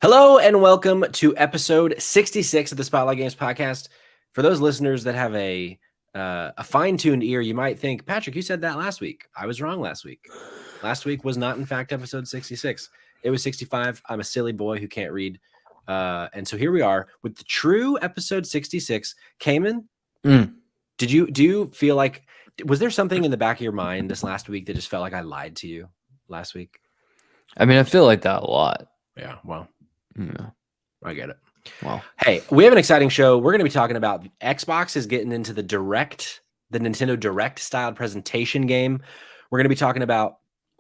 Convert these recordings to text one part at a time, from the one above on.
Hello and welcome to episode 66 of the Spotlight Games podcast. For those listeners that have a fine-tuned ear, you might think, Patrick, you said that last week. I was wrong last week. Last week was not, in fact, episode 66. It was 65. I'm a silly boy who can't read. And so here we are with the true episode 66. Cayman, do you feel like, was there something in the back of your mind this last week that just felt like I lied to you last week? I mean, I feel like that a lot. Yeah, well. Yeah. I get it. Wow. Hey, we have an exciting show. We're going to be talking about Xbox is getting into the Nintendo Direct styled presentation game. We're going to be talking about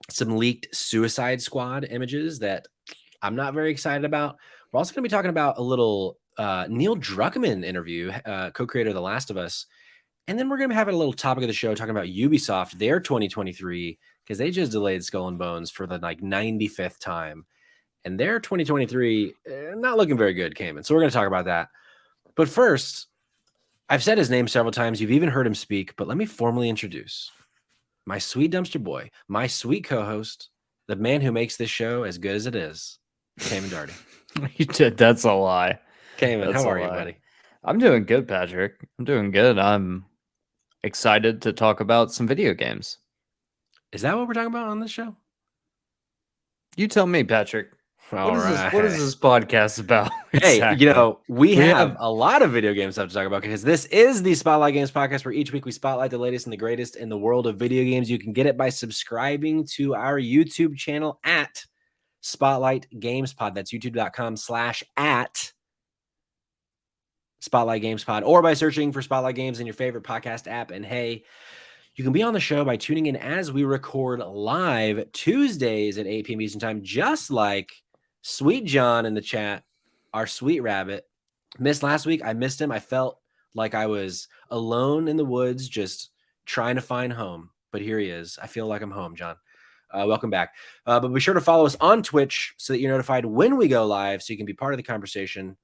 some leaked Suicide Squad images that I'm not very excited about. We're also going to be talking about a little Neil Druckmann interview, co-creator of The Last of Us. And then we're going to have a little topic of the show talking about Ubisoft, their 2023, because they just delayed Skull and Bones for the 95th time. And their 2023, not looking very good, Cayman. So we're going to talk about that. But first, I've said his name several times. You've even heard him speak. But let me formally introduce my sweet dumpster boy, my sweet co-host, the man who makes this show as good as it is, Cayman Darty. You did. That's a lie. Cayman, how are you, buddy? I'm doing good, Patrick. I'm doing good. I'm excited to talk about some video games. Is that what we're talking about on this show? You tell me, Patrick. What is this podcast about? Exactly. Hey, we have a lot of video game stuff to talk about because this is the Spotlight Games podcast where each week we spotlight the latest and the greatest in the world of video games. You can get it by subscribing to our YouTube channel at Spotlight Games Pod. That's youtube.com/@ Spotlight Games Pod, or by searching for Spotlight Games in your favorite podcast app. And hey, you can be on the show by tuning in as we record live Tuesdays at 8 p.m. Eastern Time, just like Sweet John in the chat, our sweet rabbit. Missed last week. I missed him. I felt like I was alone in the woods just trying to find home. But here he is. I feel like I'm home, John. Welcome back. But be sure to follow us on Twitch so that you're notified when we go live so you can be part of the conversation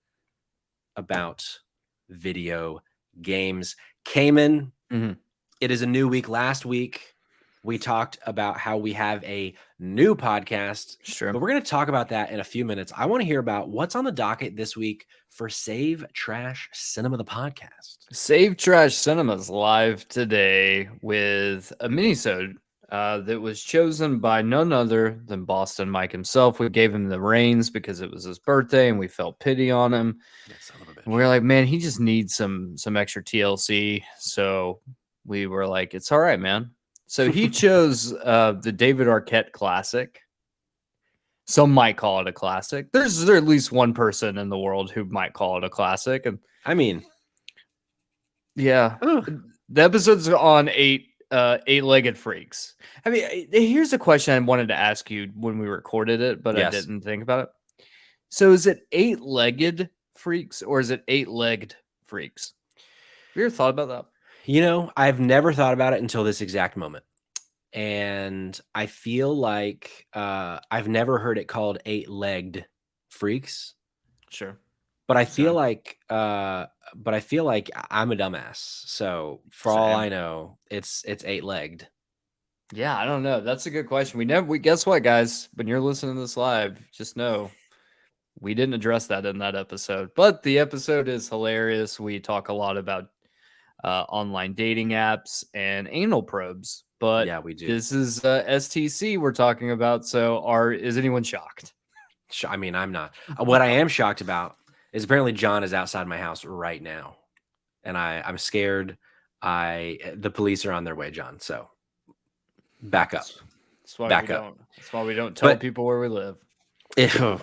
about video games. Cayman, It is a new week. Last week, we talked about how we have a new podcast. Sure. But we're going to talk about that in a few minutes. I want to hear about what's on the docket this week for Save Trash Cinema, the podcast. Save Trash Cinema's live today with a minisode that was chosen by none other than Boston Mike himself. We gave him the reins because it was his birthday and we felt pity on him. And we were like, man, he just needs some extra TLC. So we were like, it's all right, man. So he chose the David Arquette classic. Some might call it a classic. There's at least one person in the world who might call it a classic. And I mean, yeah, the episode's on eight-legged freaks. I mean, here's a question I wanted to ask you when we recorded it, but I didn't think about it. So is it eight-legged freaks or is it eight-legged freaks? Have you ever thought about that? I've never thought about it until this exact moment. And I feel like I've never heard it called eight-legged freaks. Sure. But I feel like I'm a dumbass. So for all I know, it's eight-legged. Yeah, I don't know. That's a good question. We guess what, guys? When you're listening to this live, just know we didn't address that in that episode. But the episode is hilarious. We talk a lot about online dating apps and anal probes. But yeah, we do. This is STC we're talking about. So is anyone shocked? I mean, I'm not. What I am shocked about is apparently John is outside my house right now. And I'm scared. The police are on their way, John. So back up. That's why we don't tell people where we live.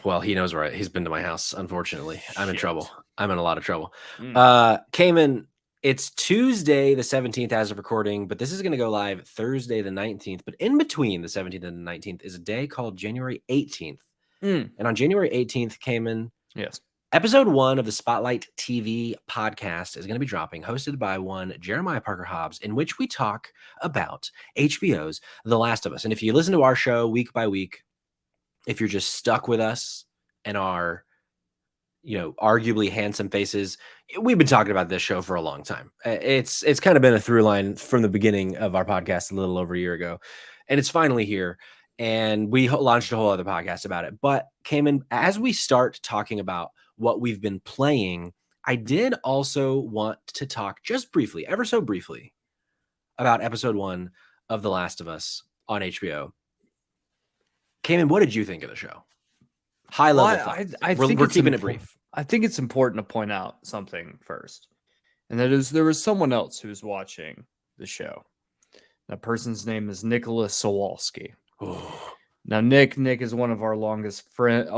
Well, he knows where he's been to my house, unfortunately. I'm in trouble. I'm in a lot of trouble. Cayman, it's Tuesday the 17th as of recording, but this is going to go live Thursday the 19th. But in between the 17th and the 19th is a day called January 18th. And on January 18th, Cayman, yes, episode 1 of the Spotlight TV podcast is going to be dropping, hosted by one Jeremiah Parker Hobbs, in which we talk about HBO's The Last of Us. And if you listen to our show week by week, if you're just stuck with us and our arguably handsome faces, we've been talking about this show for a long time. It's kind of been a through line from the beginning of our podcast a little over a year ago, and it's finally here. and we launched a whole other podcast about it. But Cayman, as we start talking about what we've been playing, I did also want to talk just briefly, ever so briefly, about episode 1 of The Last of Us on HBO. Cayman, what did you think of the show? High level thoughts. I We're, think we're it's keeping it brief. I think it's important to point out something first, and that is there was someone else who was watching the show. That person's name is Nicholas Sawalski. Now, Nick is one of our longest friends.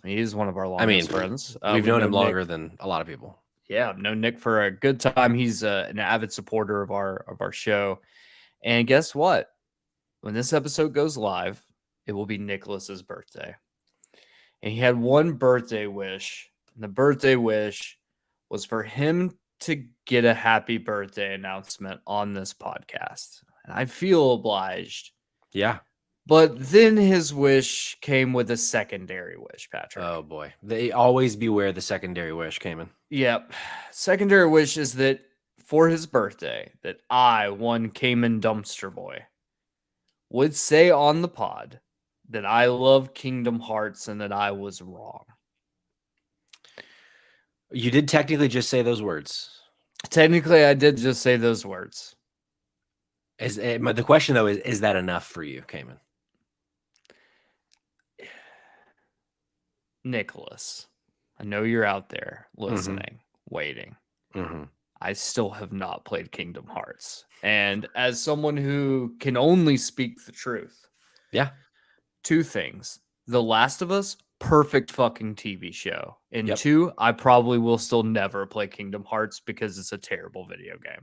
He's one of our longest friends. We've known him longer than a lot of people. Yeah, I've known Nick for a good time. He's an avid supporter of our show. And guess what? When this episode goes live, it will be Nicholas's birthday. And he had one birthday wish. And the birthday wish was for him to get a happy birthday announcement on this podcast. And I feel obliged. Yeah. But then his wish came with a secondary wish, Patrick. Oh, boy. They always beware the secondary wish, Cayman. Yep. Secondary wish is that for his birthday, that I, one Cayman Dumpster Boy, would say on the pod that I love Kingdom Hearts and that I was wrong. You did technically just say those words. Technically, I did just say those words. The question, though, is that enough for you, Cayman? Nicholas, I know you're out there listening, waiting. I still have not played Kingdom Hearts. And as someone who can only speak the truth, yeah, 2 things. The Last of Us, perfect fucking TV show. And 2, I probably will still never play Kingdom Hearts because it's a terrible video game.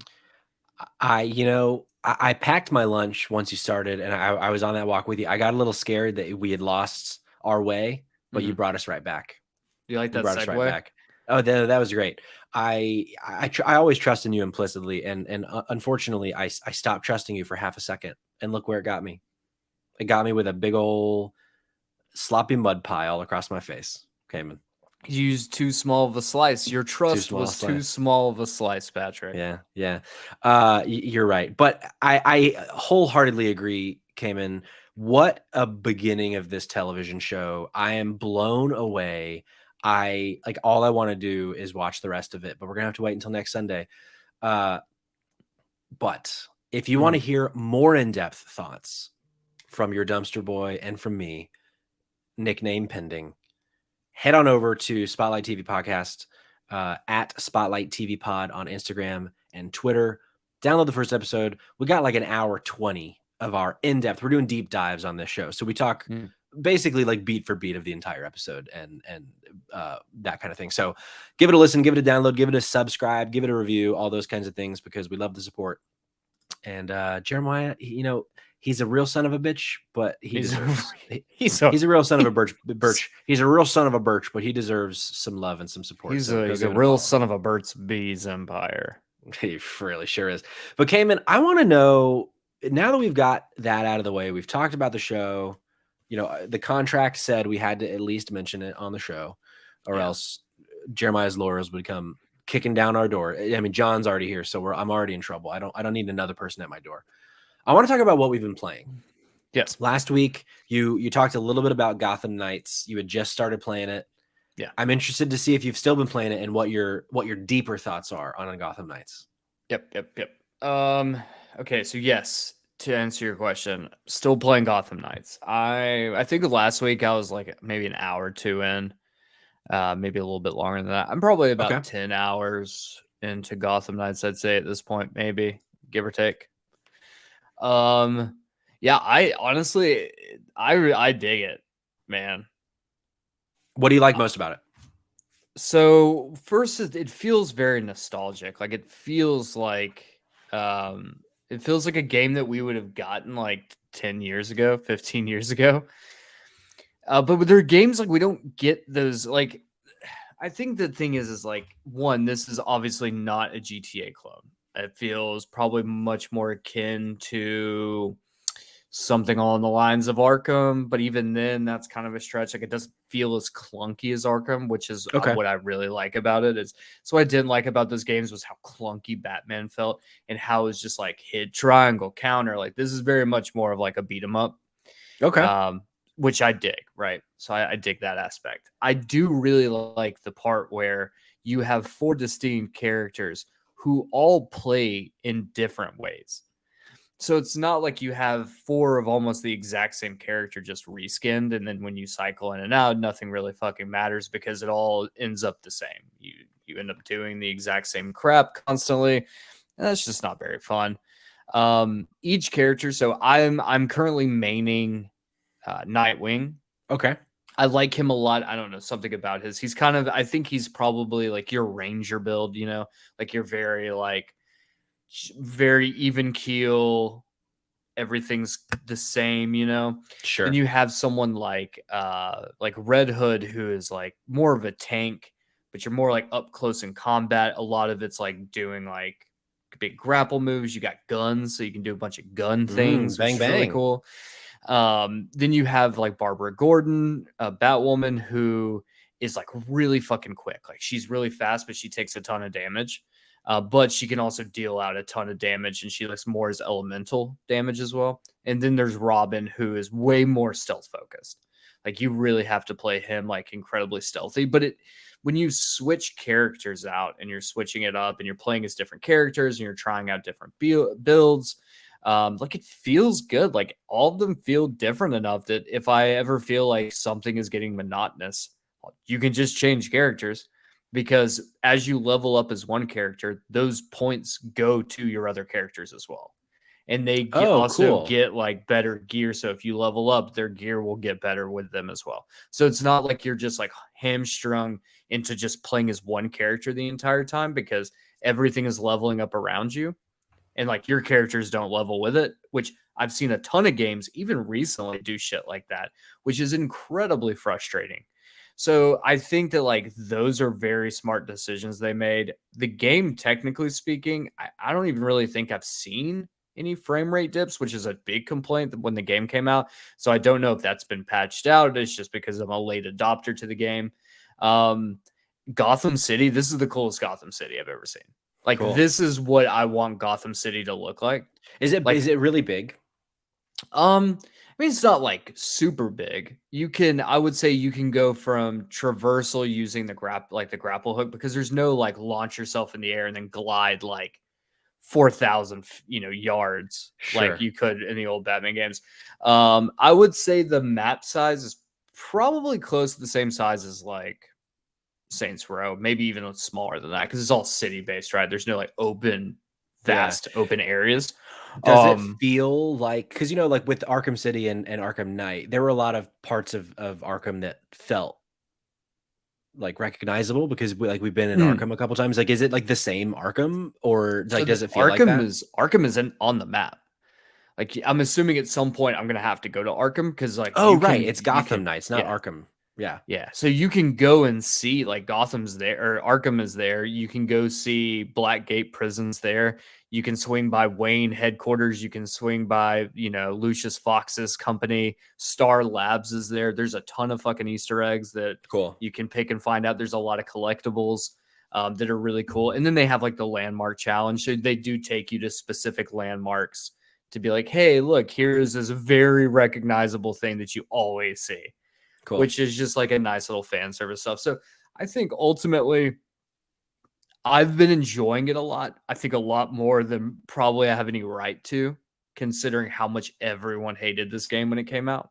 I packed my lunch once you started, and I was on that walk with you. I got a little scared that we had lost our way, but you brought us right back. You like that segue? Right back. Oh, that was great. I always trust in you implicitly, and unfortunately, I stopped trusting you for half a second, and look where it got me. It got me with a big old sloppy mud pie all across my face, Cayman. You used too small of a slice. Your trust was too small of a slice, Patrick. Yeah. You're right, but I wholeheartedly agree, Cayman. What a beginning of this television show. I am blown away. All I want to do is watch the rest of it, but we're gonna have to wait until next Sunday. But if you want to hear more in-depth thoughts from your dumpster boy and from me, nickname pending, head on over to Spotlight TV Podcast at Spotlight TV Pod on Instagram and Twitter. Download the first episode. We got like an hour 20 of our in-depth. We're doing deep dives on this show. So we talk basically like beat for beat of the entire episode and that kind of thing. So give it a listen, give it a download, give it a subscribe, give it a review, all those kinds of things, because we love the support. And Jeremiah, he's a real son of a bitch, but he's a real son of a birch. He's a real son of a birch, but he deserves some love and some support. He's a real son of a Burt's Bees empire. He really sure is. But Cayman, I want to know, now that we've got that out of the way, we've talked about the show. The contract said we had to at least mention it on the show, or else Jeremiah's lawyers would come kicking down our door. I mean, John's already here, so I'm already in trouble. I don't need another person at my door. I want to talk about what we've been playing. Yes. Last week, you talked a little bit about Gotham Knights. You had just started playing it. Yeah. I'm interested to see if you've still been playing it and what your deeper thoughts are on Gotham Knights. Yep. Okay, so yes, to answer your question, still playing Gotham Knights. I think last week I was like maybe an hour or 2 in, maybe a little bit longer than that. I'm probably about 10 hours into Gotham Knights, I'd say at this point, maybe give or take. Yeah, I honestly, I dig it, man. What do you like most about it? So first, it feels very nostalgic. Like it feels like a game that we would have gotten like 10 years ago, 15 years ago. But with their games, like we don't get those. Like, I think the thing is like, one, this is obviously not a GTA clone. It feels probably much more akin to something along the lines of Arkham, but even then, that's kind of a stretch. Like, it doesn't feel as clunky as Arkham, which is what I really like about it. So what I didn't like about those games was how clunky Batman felt and how it's just like hit triangle counter. Like, this is very much more of like a beat 'em up. Okay. um, which I dig, right? So I dig that aspect. I do really like the part where you have four distinct characters who all play in different ways. So it's not like you have four of almost the exact same character just reskinned, and then when you cycle in and out, nothing really fucking matters because it all ends up the same. You end up doing the exact same crap constantly, and that's just not very fun. Each character, so I'm currently maining Nightwing. Okay. I like him a lot. I don't know, something about he's kind of, I think he's probably like your ranger build, like you're very like very even keel, everything's the same. Then Sure. you have someone like Red Hood, who is like more of a tank, but you're more like up close in combat. A lot of it's like doing like big grapple moves. You got guns, so you can do a bunch of gun things, which Bang is really bang. cool. Then you have like Barbara Gordon, a Batwoman, who is like really fucking quick. Like she's really fast, but she takes a ton of damage. But she can also deal out a ton of damage, and she looks more as elemental damage as well. And then there's Robin, who is way more stealth focused. Like you really have to play him like incredibly stealthy. But when you switch characters out and you're switching it up and you're playing as different characters and you're trying out different builds, like it feels good. Like all of them feel different enough that if I ever feel like something is getting monotonous, you can just change characters, because as you level up as one character, those points go to your other characters as well. And they Oh, also cool. get like better gear. So if you level up, their gear will get better with them as well. So it's not like you're just like hamstrung into just playing as one character the entire time, because everything is leveling up around you and like your characters don't level with it, which I've seen a ton of games, even recently, do shit like that, which is incredibly frustrating. So I think that like those are very smart decisions they made. The game, technically speaking, I don't even really think I've seen any frame rate dips, which is a big complaint when the game came out. So I don't know if that's been patched out. It's just because I'm a late adopter to the game. Um, Gotham City, this is the coolest Gotham City I've ever seen. Like Cool. this is what I want Gotham City to look like. Is Like it really big? I mean, it's not like super big. I would say you can go from traversal using the grapple hook, because there's no like launch yourself in the air and then glide like 4,000 yards like Sure. you could in the old Batman games. I would say the map size is probably close to the same size as like Saints Row, maybe even smaller than that, because it's all city based, right? There's no like Yeah. vast open areas. Does it Um, feel like, because like with Arkham City and Arkham Knight, there were a lot of parts of Arkham that felt like recognizable because we've been in hmm. Arkham a couple times. Like, is it like the same Arkham, or So like the does it feel like that? Arkham isn't on the map. Like I'm assuming at some point I'm gonna have to go to Arkham, because like Oh, right. It's you Gotham can Knights, not yeah. Arkham. Yeah. Yeah, so you can go and see like Gotham's there or Arkham is there. You can go see Blackgate prisons there. You can swing by Wayne headquarters. You can swing by, Lucius Fox's company. Star Labs is there. There's a ton of fucking Easter eggs that Cool. you can pick and find out. There's a lot of collectibles that are really cool. And then they have like the landmark challenge. So they do take you to specific landmarks to be like, hey, look, here's this very recognizable thing that you always see, Cool. which is just like a nice little fan service stuff. So I think ultimately I've been enjoying it a lot. I think a lot more than probably I have any right to, considering how much everyone hated this game when it came out.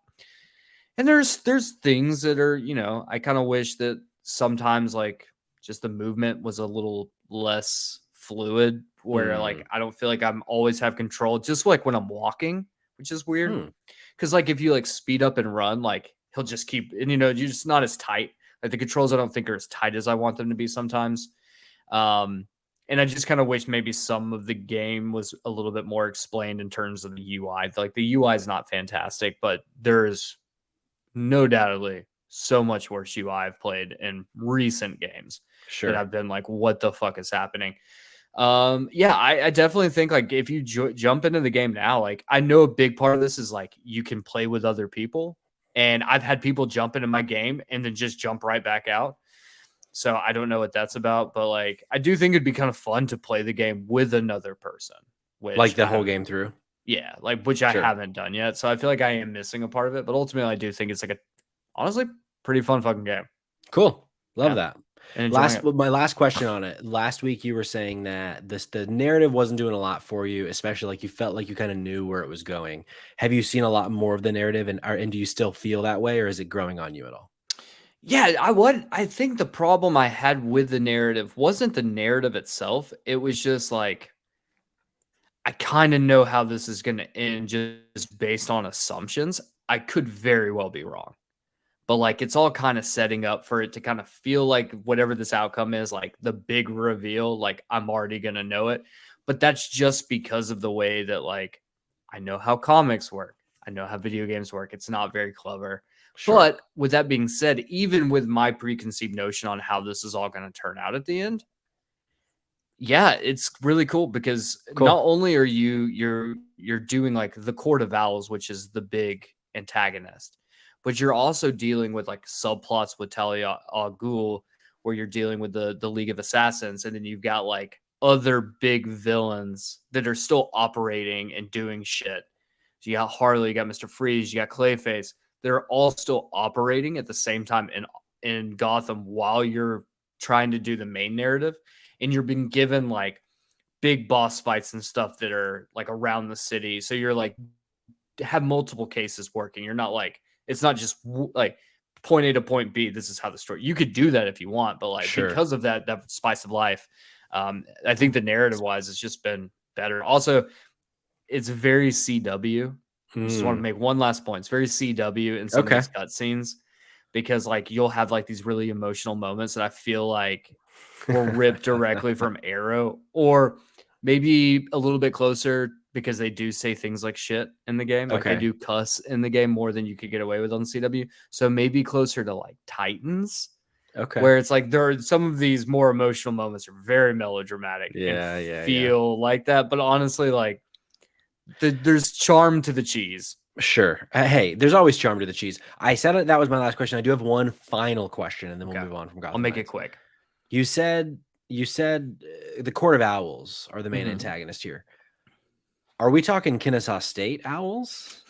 And there's things that are, I kind of wish that sometimes like just the movement was a little less fluid, where Hmm. like I don't feel like I'm always have control, just like when I'm walking, which is weird. Hmm. Because like if you like speed up and run, like he'll just keep, and you're just not as tight. Like the controls I don't think are as tight as I want them to be sometimes. Um, and I just kind of wish maybe some of the game was a little bit more explained in terms of the UI. Like the UI is not fantastic, but there's no doubtedly so much worse UI I've played in recent games that Sure. I've been like, what the fuck is happening? Yeah, I definitely think like if you jump into the game now, like I know a big part of this is like you can play with other people, and I've had people jump into my game and then just jump right back out. So I don't know what that's about, but like I do think it'd be kind of fun to play the game with another person, Like which the I whole haven't. game through. Yeah, like which I Sure. haven't done yet. So I feel like I am missing a part of it. But ultimately, I do think it's like a honestly pretty fun fucking game. Cool. Love Yeah, that. and enjoying it. My last question on it. Last week you were saying that the narrative wasn't doing a lot for you, especially like you felt like you kind of knew where it was going. Have you seen a lot more of the narrative, and do you still feel that way, or is it growing on you at all? Yeah, I think the problem I had with the narrative wasn't the narrative itself. It was just like I kind of know how this is going to end just based on assumptions. I could very well be wrong. But like it's all kind of setting up for it to kind of feel like whatever this outcome is, like the big reveal, like I'm already going to know it. But that's just because of the way that like I know how comics work. I know how video games work. It's not very clever. Sure. But with that being said, even with my preconceived notion on how this is all going to turn out at the end, yeah, it's really cool because not Cool. only are you're doing like the Court of Owls, which is the big antagonist, but you're also dealing with like subplots with Talia al Ghul, where you're dealing with the League of Assassins, and then you've got like other big villains that are still operating and doing shit. So you got Harley, you got Mr. Freeze, you got Clayface. They're all still operating at the same time in Gotham while you're trying to do the main narrative, and you're being given like big boss fights and stuff that are like around the city. So you're like have multiple cases working. You're not like it's not just like point A to point B. This is how the story. You could do that if you want, but like Sure. because of that spice of life, I think the narrative wise, it's just been better. Also, it's very CW. I just want to Mm. make one last point. It's very CW in some of Okay. these cutscenes because like you'll have like these really emotional moments that I feel like were ripped directly from Arrow, or maybe a little bit closer because they do say things like shit in the game. Like they Okay. do cuss in the game more than you could get away with on CW. So maybe closer to like Titans, Okay. where it's like there are some of these more emotional moments are very melodramatic and Yeah. Yeah. Yeah. feel like that. But honestly, like there's charm to the cheese. Sure. Hey, there's always charm to the cheese. I said that was my last question. I do have one final question, and then we'll Okay. move on from I'll Gotham make it Knights. quick. You said the Court of Owls are the main Mhm. antagonist here. Are we talking Kennesaw State Owls?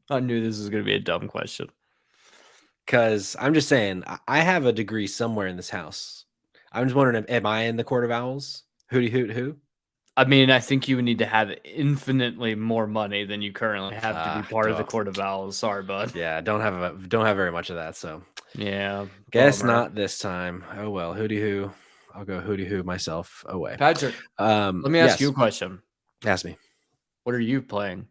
I knew this was going to be a dumb question. Because I'm just saying, I have a degree somewhere in this house. I'm just wondering, am I in the Court of Owls? Hooty hoot who? I mean, I think you would need to have infinitely more money than you currently have to be part of the Duh. Court of Owls. Sorry, bud. Yeah, don't have very much of that. So Yeah, guess bummer. not this time. Oh well, hooty hoo. I'll go hooty hoo myself away. Patrick, let me ask you a Yes, question. ask me. What are you playing?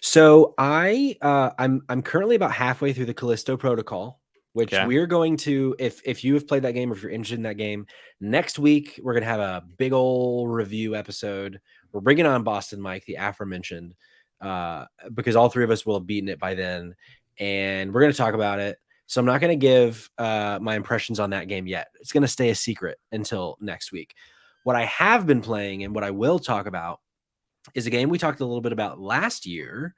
So I'm currently about halfway through the Callisto Protocol, which Okay. we're going to, if you have played that game or if you're interested in that game, next week we're gonna have a big old review episode. We're bringing on Boston Mike, the aforementioned, because all three of us will have beaten it by then, and we're gonna talk about it. So I'm not gonna give my impressions on that game yet. It's gonna stay a secret until next week. What I have been playing and what I will talk about is a game we talked a little bit about last year,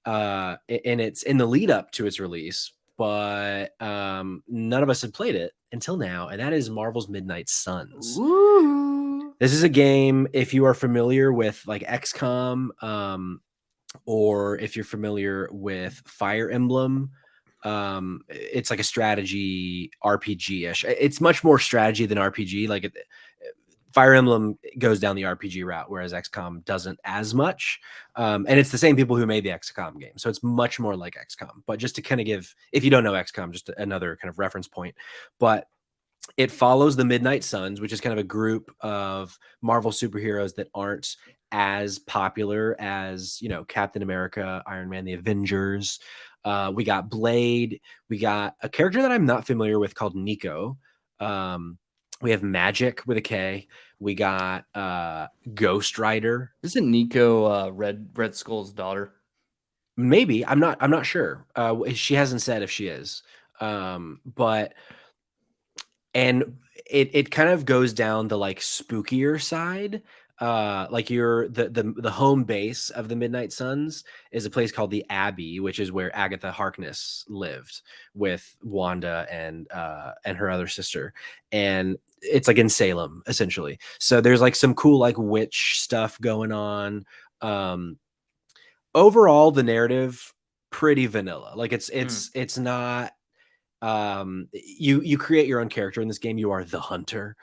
and it's in the lead up to its release, but none of us had played it until now, and that is Marvel's Midnight Suns. Ooh. This is a game, if you are familiar with like XCOM, or if you're familiar with Fire Emblem, it's like a strategy RPG-ish. It's much more strategy than RPG. Like Fire Emblem goes down the RPG route, whereas XCOM doesn't as much. And it's the same people who made the XCOM game. So it's much more like XCOM. But just to kind of give, if you don't know XCOM, just another kind of reference point. But it follows the Midnight Suns, which is kind of a group of Marvel superheroes that aren't as popular as, Captain America, Iron Man, the Avengers. We got Blade. We got a character that I'm not familiar with called Nico. We have Magic with a K. We got Ghost Rider. Isn't Nico Red Skull's daughter? Maybe. I'm not sure. She hasn't said if she is. But and it kind of goes down the like spookier side. Like the home base of the Midnight Suns is a place called the Abbey, which is where Agatha Harkness lived with Wanda and her other sister, and it's like in Salem essentially. So there's like some cool like witch stuff going on. overall the narrative pretty vanilla. Like Mm. it's not you create your own character in this game. You are the hunter.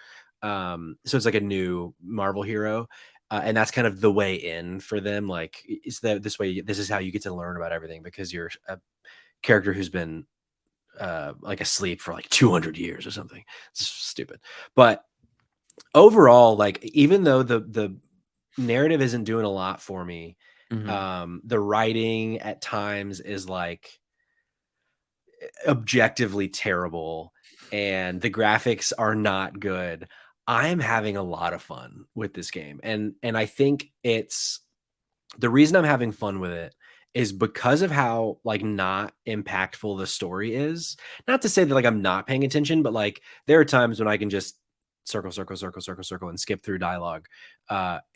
So it's like a new Marvel hero. And that's kind of the way in for them. Like, is that this way? This is how you get to learn about everything because you're a character who's been like asleep for like 200 years or something. It's stupid. But overall, like, even though the narrative isn't doing a lot for me, Mhm. the writing at times is like objectively terrible and the graphics are not good. I'm having a lot of fun with this game. And I think it's the reason I'm having fun with it is because of how like not impactful the story is. Not to say that like I'm not paying attention, but like there are times when I can just circle and skip through dialogue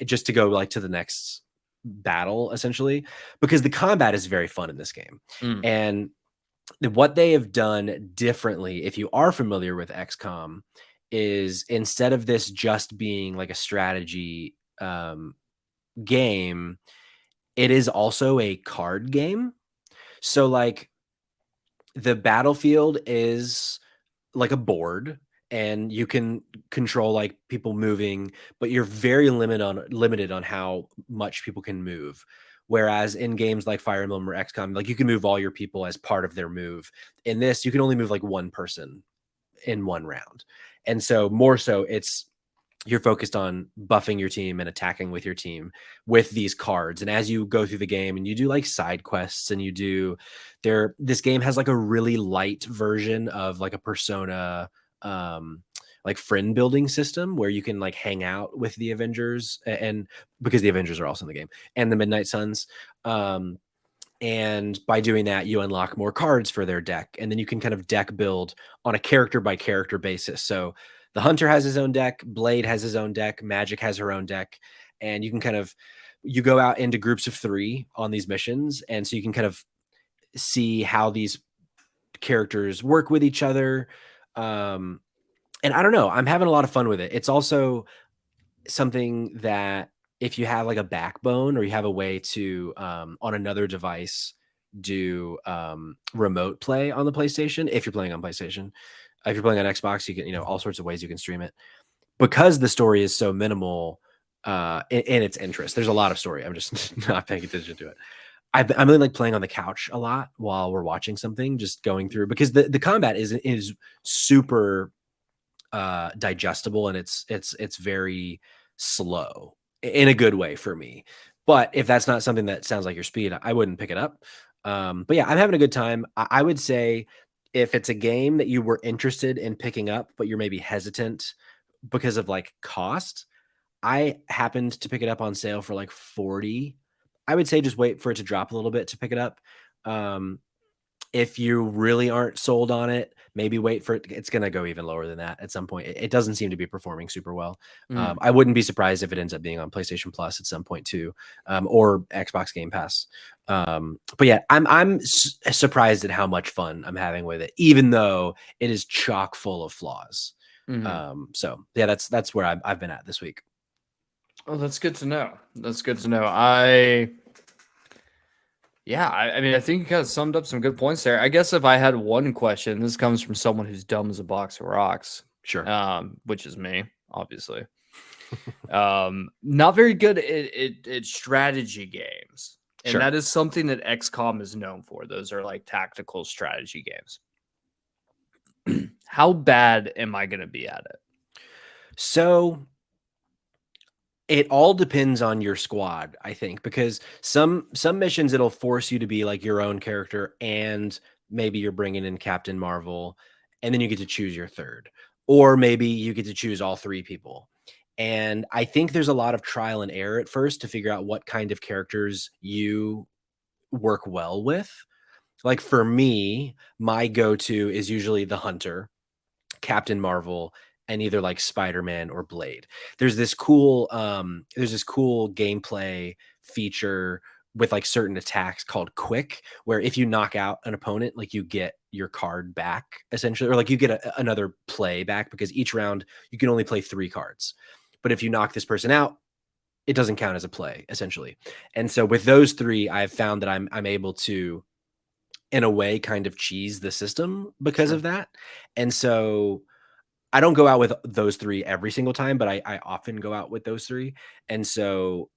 just to go like to the next battle essentially because the combat is very fun in this game. Mm. And what they have done differently, if you are familiar with XCOM, is instead of this just being like a strategy game, it is also a card game. So like the battlefield is like a board and you can control like people moving, but you're very limited on how much people can move. Whereas in games like Fire Emblem or XCOM, like you can move all your people as part of their move. In this, you can only move like one person in one round. And so more so it's you're focused on buffing your team and attacking with your team with these cards. And as you go through the game and you do like side quests and you do this game has like a really light version of like a Persona like friend building system where you can like hang out with the Avengers and because the Avengers are also in the game and the Midnight Suns. And by doing that, you unlock more cards for their deck. And then you can kind of deck build on a character by character basis. So the Hunter has his own deck, Blade has his own deck, Magic has her own deck. And you can kind of you go out into groups of 3 on these missions. And so you can kind of see how these characters work with each other. And I don't know, I'm having a lot of fun with it. It's also something that if you have like a backbone or you have a way to on another device do remote play on the PlayStation, if you're playing on PlayStation, if you're playing on Xbox, you can, all sorts of ways you can stream it because the story is so minimal in its interest. There's a lot of story. I'm just not paying attention to it. I'm really like playing on the couch a lot while we're watching something, just going through because the combat is super digestible and it's very slow in a good way for me. But if that's not something that sounds like your speed, I wouldn't pick it up. But yeah, I'm having a good time. I would say if it's a game that you were interested in picking up, but you're maybe hesitant because of like cost, I happened to pick it up on sale for like 40. I would say just wait for it to drop a little bit to pick it up. Um, if you really aren't sold on it, maybe wait for it. It's going to go even lower than that at some point. It doesn't seem to be performing super well. Mm. I wouldn't be surprised if it ends up being on PlayStation Plus at some point too, or Xbox Game Pass. But yeah, I'm surprised at how much fun I'm having with it, even though it is chock full of flaws. Mhm. So yeah, that's where I've been at this week. Oh, that's good to know. That's good to know. Yeah, I mean, I think you kind of summed up some good points there. I guess if I had one question, this comes from someone who's dumb as a box of rocks, Sure. which is me, obviously. Not very good at strategy games, and Sure. that is something that XCOM is known for. Those are like tactical strategy games. How bad am I going to be at it? So it all depends on your squad, I think, because some missions it'll force you to be like your own character and maybe you're bringing in Captain Marvel and then you get to choose your third. Or maybe you get to choose all 3 people. And I think there's a lot of trial and error at first to figure out what kind of characters you work well with. Like for me, my go-to is usually the hunter, Captain Marvel, and either like Spider-Man or Blade. There's this cool gameplay feature with like certain attacks called quick, where if you knock out an opponent, like you get your card back essentially, or like you get another play back because each round you can only play 3 cards. But if you knock this person out, it doesn't count as a play, essentially. And so with those three, I've found that I'm able to, in a way, kind of cheese the system because Sure. of that. And so I don't go out with those three every single time, but I often go out with those three. And so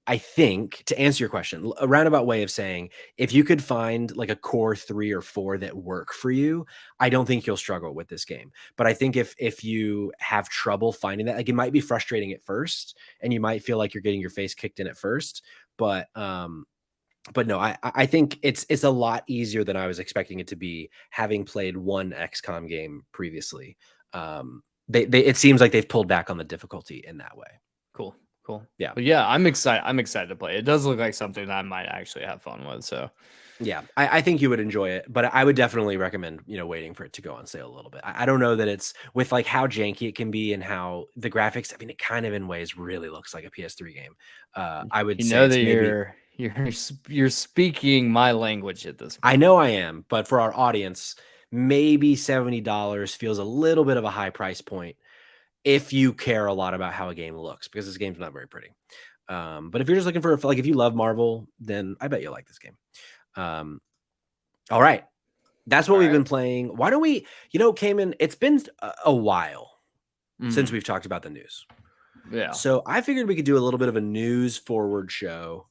I think, to answer your question, a roundabout way of saying, if you could find like a core 3 or 4 that work for you, I don't think you'll struggle with this game. But I think if you have trouble finding that, like, it might be frustrating at first, and you might feel like you're getting your face kicked in at first, but no, I think it's a lot easier than I was expecting it to be, having played one XCOM game previously. They it seems like they've pulled back on the difficulty in that way. Cool. Cool. Yeah. But yeah, I'm excited. I'm excited to play. It does look like something that I might actually have fun with. So Yeah, I think you would enjoy it, but I would definitely recommend, waiting for it to go on sale a little bit. I don't know that it's with like how janky it can be and how the graphics. I mean, it kind of in ways really looks like a PS3 game. I would you say know it's that maybe. you're speaking my language at this I point. know I am, but for our audience, maybe $70 feels a little bit of a high price point if you care a lot about how a game looks, because this game's not very pretty. But if you're just looking for like if you love Marvel, then I bet you'll like this game. Um, all right. That's what All we've right. been playing. Why don't we, Cayman, it's been a while since Mm, we've talked about the news. yeah. So I figured we could do a little bit of a news forward show.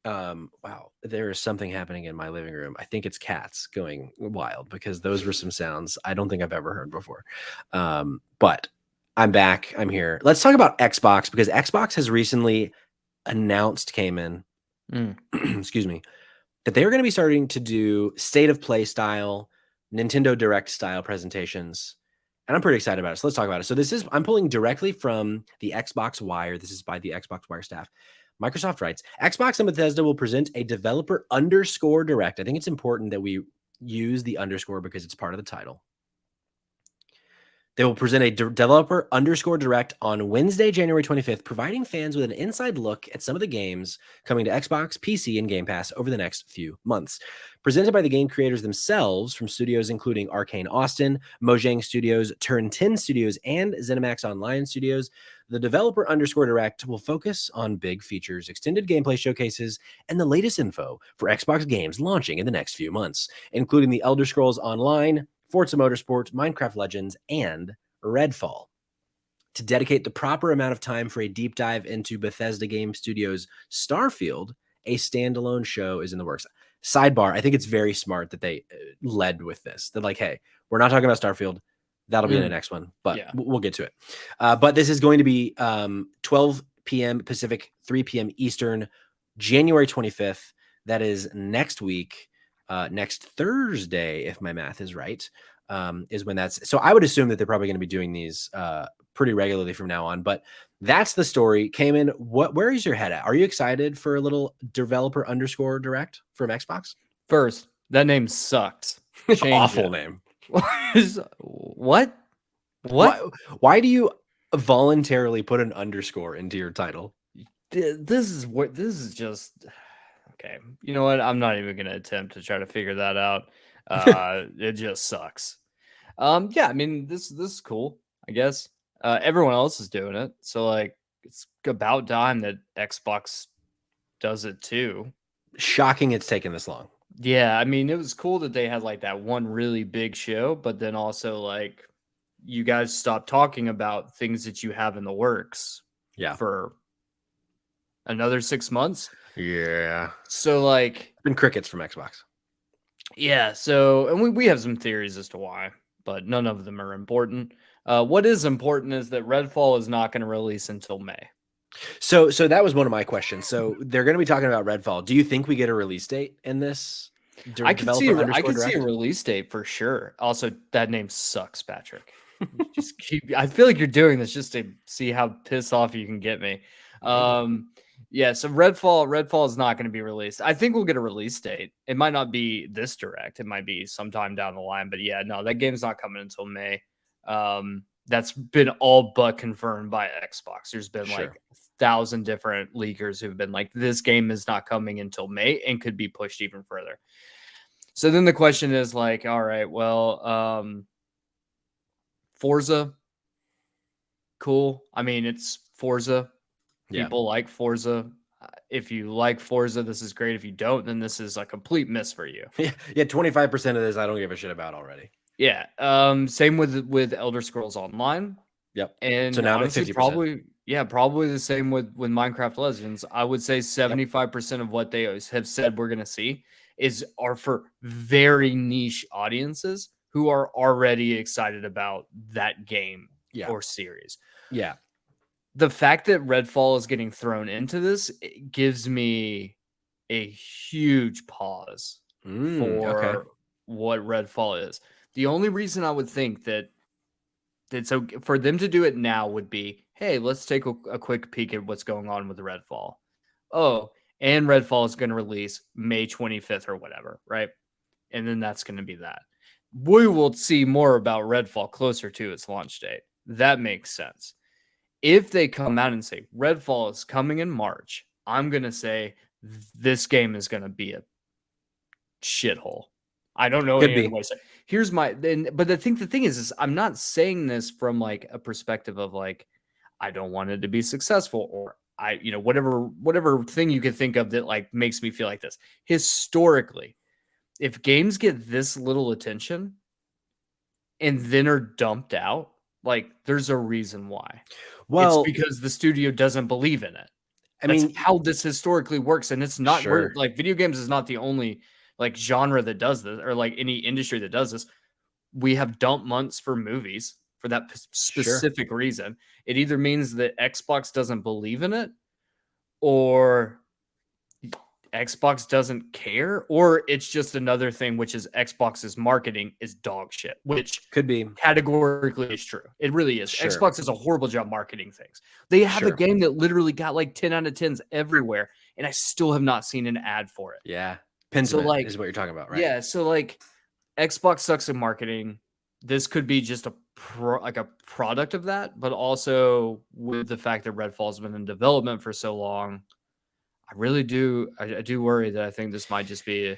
Wow, there is something happening in my living room. I think it's cats going wild because those were some sounds I don't think I've ever heard before. But I'm back. I'm here. Let's talk about Xbox, because Xbox has recently announced, Cayman, Mm, excuse me, that they're going to be starting to do state of play style, Nintendo Direct style presentations. And I'm pretty excited about it. So let's talk about it. So I'm pulling directly from the Xbox Wire. This is by the Xbox Wire staff. Microsoft writes, Xbox and Bethesda will present a developer underscore direct. I think it's important that we use the underscore because it's part of the title. They will present a developer underscore direct on Wednesday, January 25th, providing fans with an inside look at some of the games coming to Xbox, PC, and Game Pass over the next few months. Presented by the game creators themselves from studios including Arcane Austin, Mojang Studios, Turn 10 Studios, and ZeniMax Online Studios, the developer underscore direct will focus on big features, extended gameplay showcases, and the latest info for Xbox games launching in the next few months, including the Elder Scrolls Online, Forza Motorsport, Minecraft Legends, and Redfall. To dedicate the proper amount of time for a deep dive into Bethesda Game Studios' Starfield, a standalone show is in the works. Sidebar, I think it's very smart that they led with this. They're like, hey, we're not talking about Starfield. That'll be in the mm, next one, but yeah. we'll get to it. But this is going to be 12 p.m. Pacific, 3 p.m. Eastern, January 25th. That is next week, next Thursday, if my math is right, is when that's. So I would assume that they're probably going to be doing these pretty regularly from now on. But that's the story. Cayman, where is your head at? Are you excited for a little developer underscore direct from Xbox? First, that name sucks. Change Awful it. name. What? Why What? why do you voluntarily put an underscore into your title? This is just okay. You know what? I'm not even gonna attempt to try to figure that out. It just sucks. Yeah, I mean this is cool, I guess. Everyone else is doing it, so like it's about time that Xbox does it too. Shocking it's taken this long. Yeah, I mean it was cool that they had like that one really big show, but then also like you guys stopped talking about things that you have in the works Yeah. for another 6 months. Yeah. So like Been crickets from Xbox. yeah, so and we have some theories as to why, but none of them are important. What is important is that Redfall is not going to release until May. So that was one of my questions. So they're going to be talking about Redfall. Do you think we get a release date in this developer I underscore could see a direct? release date for sure. Also, that name sucks, Patrick. Just keep. I feel like you're doing this just to see how pissed off you can get me. Maybe. Yeah. So Redfall is not going to be released. I think we'll get a release date. It might not be this direct. It might be sometime down the line. But yeah, no, that game's not coming until May. That's been all but confirmed by Xbox. There's been like Sure. 1,000 different leakers who've been like, this game is not coming until May and could be pushed even further. So then the question is like, all right, well, Forza, cool. I mean, it's Forza. Yeah. People like Forza. If you like Forza, this is great. If you don't, then this is a complete miss for you. Yeah. 25% of this I don't give a shit about already. Yeah. Same with Elder Scrolls Online. Yep. So And now I'm at honestly, 50%. probably the same with Minecraft Legends. I would say 75% of what they have said we're gonna see are for very niche audiences who are already excited about that game Yeah. or series. Yeah. The fact that Redfall is getting thrown into this, it gives me a huge pause Okay. for what Redfall is. The only reason I would think that so for them to do it now would be, hey, let's take a quick peek at what's going on with Redfall. Oh, and Redfall is going to release May 25th or whatever, right? And then that's going to be that. We will see more about Redfall closer to its launch date. That makes sense. If they come out and say Redfall is coming in March, I'm going to say this game is going to be a shithole. I don't know Could any other be. way to say. Here's my then, but the thing is I'm not saying this from like a perspective of like I don't want it to be successful or whatever thing you could think of that like makes me feel like this. Historically, if games get this little attention and then are dumped out, like there's a reason why. It's Well, because the studio doesn't believe in it. I That's mean, how this historically works, and it's not where sure. like video games is not the only like genre that does this or like any industry that does this. We have dump months for movies for that Sure. specific reason. It either means that Xbox doesn't believe in it or Xbox doesn't care, or it's just another thing, which is Xbox's marketing is dog shit, which Could be. categorically is true. It really is. Sure. Xbox does a horrible job marketing things. They have a Sure. game that literally got like 10 out of 10s everywhere, and I still have not seen an ad for it. Yeah. So Pinsman like, is what you're talking about, right? yeah, so like Xbox sucks at marketing. This could be just a product of that, but also with the fact that Redfall's been in development for so long, I really do. I do worry that I think this might just be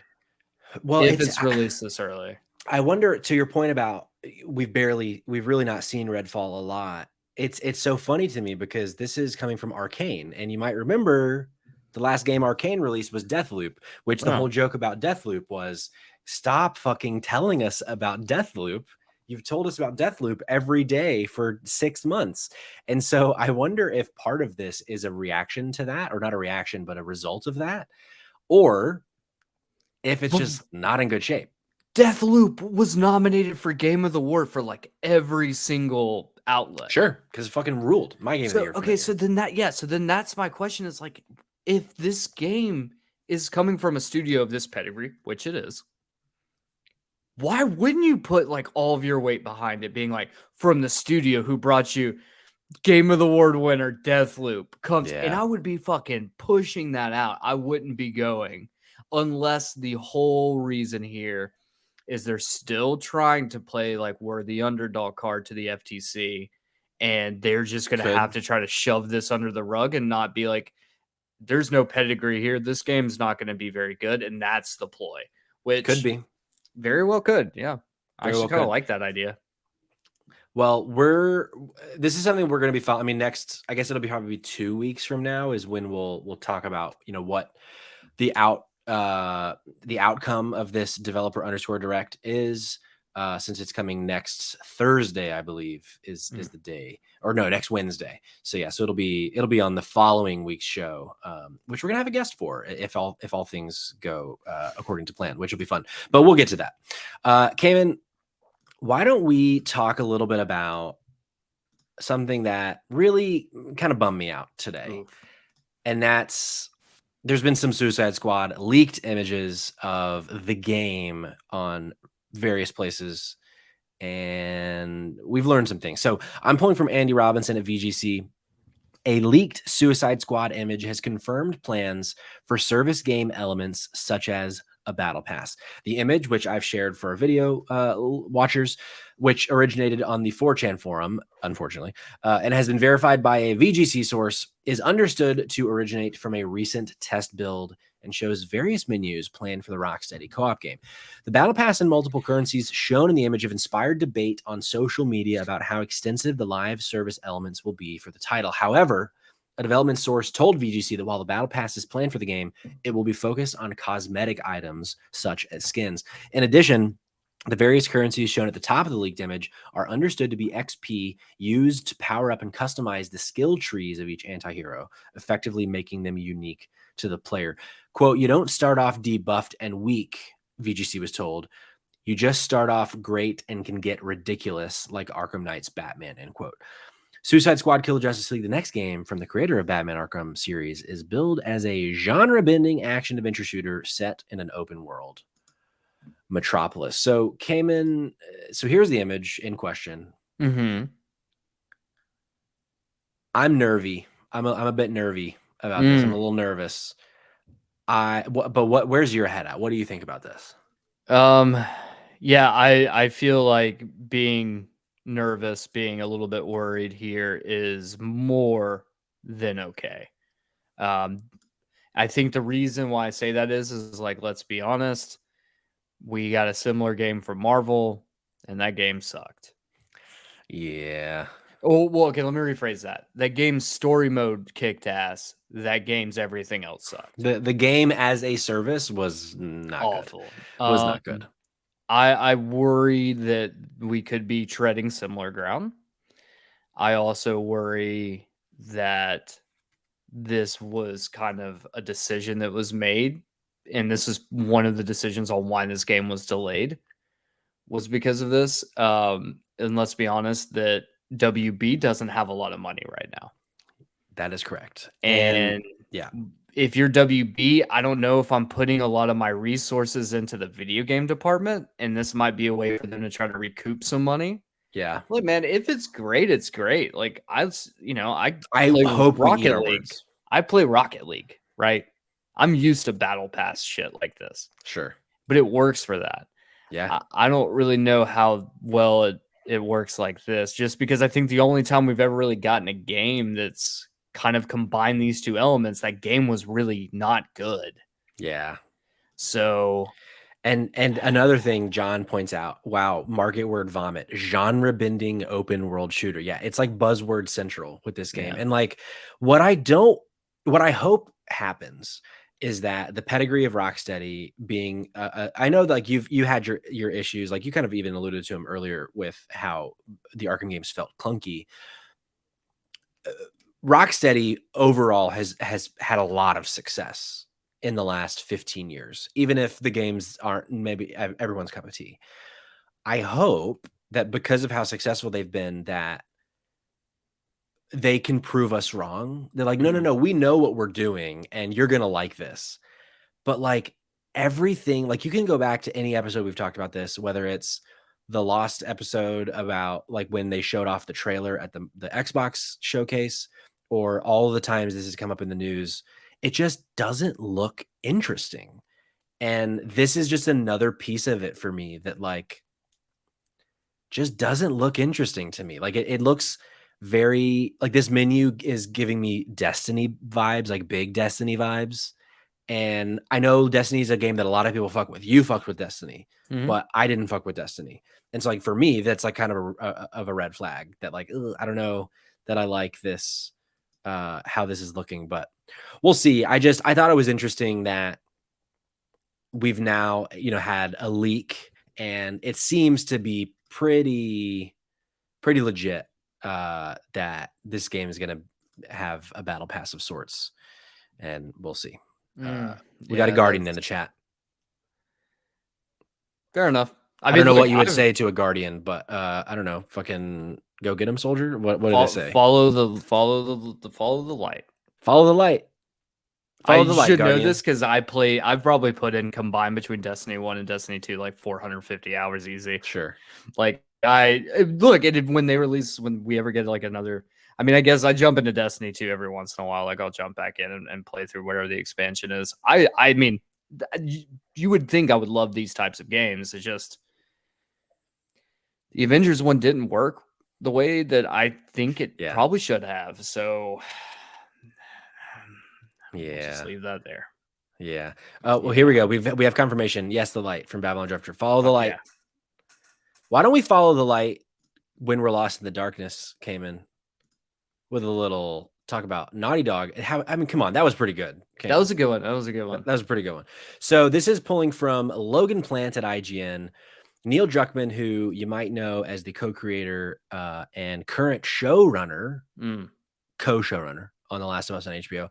Well, if it's released this early. I wonder, to your point about we've really not seen Redfall a lot. It's so funny to me because this is coming from Arcane, and you might remember the last game Arcane released was Deathloop, which the Oh, whole joke about Deathloop was stop fucking telling us about Deathloop. You've told us about Deathloop every day for 6 months. And so I wonder if part of this is a reaction to that, or not a reaction, but a result of that, or if it's but just not in good shape. Deathloop was nominated for Game of the Year for like every single outlet. Sure, because it fucking ruled. My game of the So year. okay, so then that's my question is like, if this game is coming from a studio of this pedigree, which it is, why wouldn't you put like all of your weight behind it being like from the studio who brought you Game of the Award winner Deathloop comes, and Yeah, I would be fucking pushing that out. I wouldn't be going unless the whole reason here is they're still trying to play like we're the underdog card to the FTC, and they're just gonna have could to try to shove this under the rug and not be like, there's no pedigree here. This game's not gonna be very good, and that's the ploy, could which be very well could. Yeah, I very well actually kind of could. like that idea. Well, this is something we're going to be following. I mean, next, I guess it'll be probably 2 weeks from now is when we'll talk about what the the outcome of this developer underscore direct is. Since it's coming next Thursday, I believe is the day, or no, next Wednesday. So yeah, so it'll be on the following week's show, which we're gonna have a guest for if all things go according to plan, which will be fun. But we'll get to that. Cayman, why don't we talk a little bit about something that really kind of bummed me out today? Oof. And that's there's been some Suicide Squad leaked images of the game on various places, and we've learned some things. So I'm pulling from Andy Robinson at VGC. A leaked Suicide Squad image has confirmed plans for service game elements such as a battle pass. The image, which I've shared for our video watchers, which originated on the 4chan forum, unfortunately, and has been verified by a VGC source, is understood to originate from a recent test build and shows various menus planned for the Rocksteady co-op game. The battle pass and multiple currencies shown in the image have inspired debate on social media about how extensive the live service elements will be for the title. However, A development source told VGC that while the battle pass is planned for the game, it will be focused on cosmetic items such as skins. In addition, the various currencies shown at the top of the leaked image are understood to be XP used to power up and customize the skill trees of each anti-hero, effectively making them unique to the player. Quote, you don't start off debuffed and weak, VGC was told. You just start off great and can get ridiculous like Arkham Knight's Batman, end quote. Suicide Squad Kill Justice League, the next game from the creator of Batman Arkham series, is billed as a genre-bending action-adventure shooter set in an open world metropolis. So here's the image in question. Mm-hmm. I'm nervy. I'm a bit nervy about this. I'm a little nervous. Where's your head at? What do you think about this? Yeah, I feel like being nervous, being a little bit worried here is more than okay. I think the reason why I say that is like, let's be honest, we got a similar game from Marvel, and that game sucked. Yeah. Oh, well, okay, let me rephrase that. That game's story mode kicked ass. That game's everything else sucked. The game as a service was not Awful. good. Was not good. I worry that we could be treading similar ground. I also worry that this was kind of a decision that was made, and this is one of the decisions on why this game was delayed, was because of this. And let's be honest, that WB doesn't have a lot of money right now. That is correct. And yeah, if you're WB, I don't know if I'm putting a lot of my resources into the video game department, and this might be a way for them to try to recoup some money. Yeah. Look, man, if it's great, it's great. Like I I play hope Rocket we League. I play Rocket League, right? I'm used to battle pass shit like this. Sure. But it works for that. Yeah. I don't really know how well it works like this, just because I think the only time we've ever really gotten a game that's kind of combined these two elements, that game was really not good. Yeah. So, and another thing John points out, wow, market word vomit, genre bending open world shooter. Yeah, it's like buzzword central with this game. Yeah. And like what I hope happens is that the pedigree of Rocksteady being I know like you had your issues, like you kind of even alluded to them earlier with how the Arkham games felt clunky. Rocksteady overall has had a lot of success in the last 15 years, even if the games aren't maybe everyone's cup of tea. I hope that because of how successful they've been, that they can prove us wrong. They're like, no, we know what we're doing and you're going to like this. But like everything, like you can go back to any episode we've talked about this, whether it's the Lost episode about like when they showed off the trailer at the Xbox showcase, or all the times this has come up in the news, it just doesn't look interesting. And this is just another piece of it for me that like just doesn't look interesting to me. Like it looks very like this menu is giving me Destiny vibes, like big Destiny vibes. And I know Destiny is a game that a lot of people fuck with. You fucked with Destiny, but I didn't fuck with Destiny. And so like for me, that's like kind of a red flag that like, I don't know that I like this, how this is looking, but we'll see. I thought it was interesting that we've now, had a leak and it seems to be pretty legit, that this game is going to have a battle pass of sorts, and we'll see. We got a Guardian in the chat. Fair enough. I mean, don't know what you would say to a Guardian, but I don't know. Fucking go get him, soldier. What did they say? Follow the light. Follow the light. Follow the light. I should know this because I've probably put in combined between Destiny 1 and Destiny 2 like 450 hours easy. Sure. Like when they release, when we ever get like another, I mean, I guess I jump into Destiny 2 every once in a while. Like I'll jump back in and play through whatever the expansion is. I mean, you would think I would love these types of games. It's just the Avengers one didn't work the way that I think it probably should have. So just leave that there. Yeah. Well, here we go. We have confirmation. Yes, the light from Babylon Drifter. Follow the light. Yeah. Why don't we follow the light when we're lost in the darkness? Came in with a little talk about Naughty Dog. I mean, come on, that was pretty good. That Cam. was a good one. That was a good one. That was a pretty good one. So this is pulling from Logan Plant at IGN, Neil Druckmann, who you might know as the co-creator and current showrunner, co-showrunner on The Last of Us on HBO,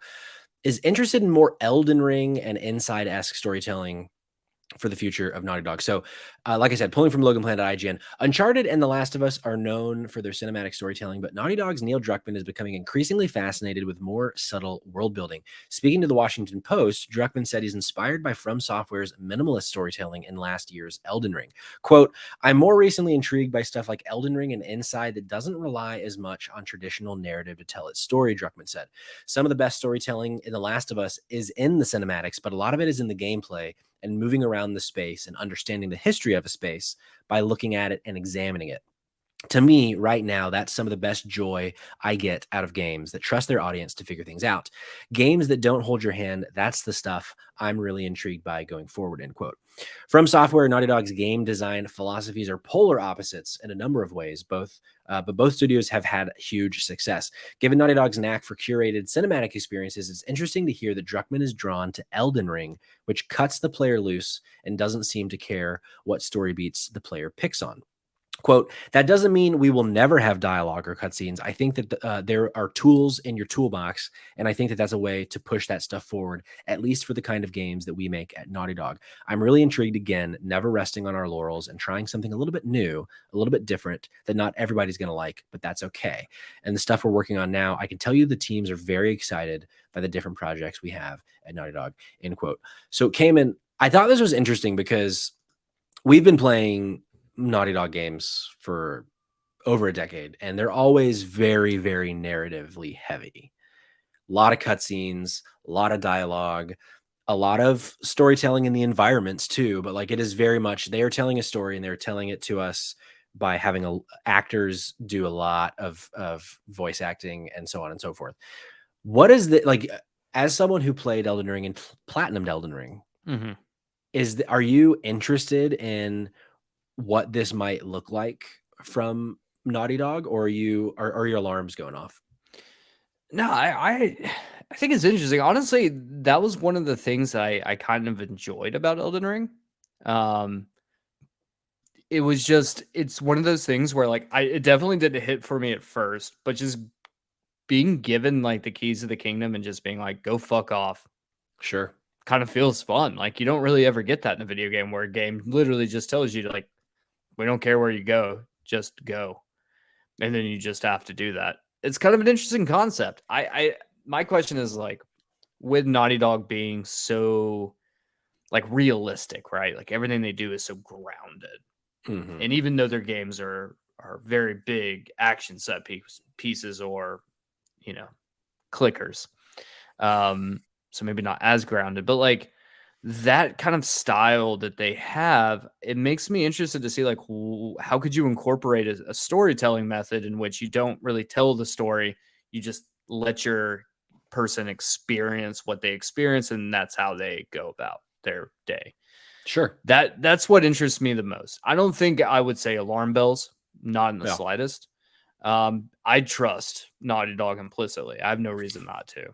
is interested in more Elden Ring and Inside-esque storytelling for the future of Naughty Dog. So, like I said, pulling from Logan Plant at IGN, Uncharted and The Last of Us are known for their cinematic storytelling, but Naughty Dog's Neil Druckmann is becoming increasingly fascinated with more subtle world building. Speaking to the Washington Post, Druckmann said he's inspired by From Software's minimalist storytelling in last year's Elden Ring. Quote, I'm more recently intrigued by stuff like Elden Ring and Inside that doesn't rely as much on traditional narrative to tell its story, Druckmann said. Some of the best storytelling in The Last of Us is in the cinematics, but a lot of it is in the gameplay and moving around the space and understanding the history of a space by looking at it and examining it. To me, right now, that's some of the best joy I get out of games that trust their audience to figure things out. Games that don't hold your hand, that's the stuff I'm really intrigued by going forward, end quote. From Software, Naughty Dog's game design philosophies are polar opposites in a number of ways, but both studios have had huge success. Given Naughty Dog's knack for curated cinematic experiences, it's interesting to hear that Druckmann is drawn to Elden Ring, which cuts the player loose and doesn't seem to care what story beats the player picks on. Quote, that doesn't mean we will never have dialogue or cutscenes. I think that there are tools in your toolbox, and I think that that's a way to push that stuff forward, at least for the kind of games that we make at Naughty Dog. I'm really intrigued again, never resting on our laurels and trying something a little bit new, a little bit different that not everybody's going to like, but that's okay. And the stuff we're working on now, I can tell you the teams are very excited by the different projects we have at Naughty Dog, end quote. So, Cayman, I thought this was interesting because we've been playing Naughty Dog games for over a decade, and they're always very, very narratively heavy. A lot of cutscenes, a lot of dialogue, a lot of storytelling in the environments too. But like it is very much they are telling a story and they're telling it to us by having actors do a lot of voice acting and so on and so forth. What is the like as someone who played Elden Ring and platinumed Elden Ring, are you interested in what this might look like from Naughty Dog, or are your alarms going off? No, I think it's interesting. Honestly, that was one of the things that I kind of enjoyed about Elden Ring. It was just it's one of those things where like it definitely didn't hit for me at first, but just being given like the keys of the kingdom and just being like, go fuck off. Sure. Kind of feels fun. Like you don't really ever get that in a video game where a game literally just tells you to like, we don't care where you go, just go. And then you just have to do that. It's kind of an interesting concept. My question is like, with Naughty Dog being so like realistic, right? Like everything they do is so grounded. Mm-hmm. And even though their games are very big action set pieces or, you know, clickers. So maybe not as grounded, but like that kind of style that they have, it makes me interested to see like how could you incorporate a storytelling method in which you don't really tell the story, you just let your person experience what they experience, and that's how they go about their day. Sure. That's what interests me the most. I don't think I would say alarm bells, not in the slightest. I trust Naughty Dog implicitly. I have no reason not to.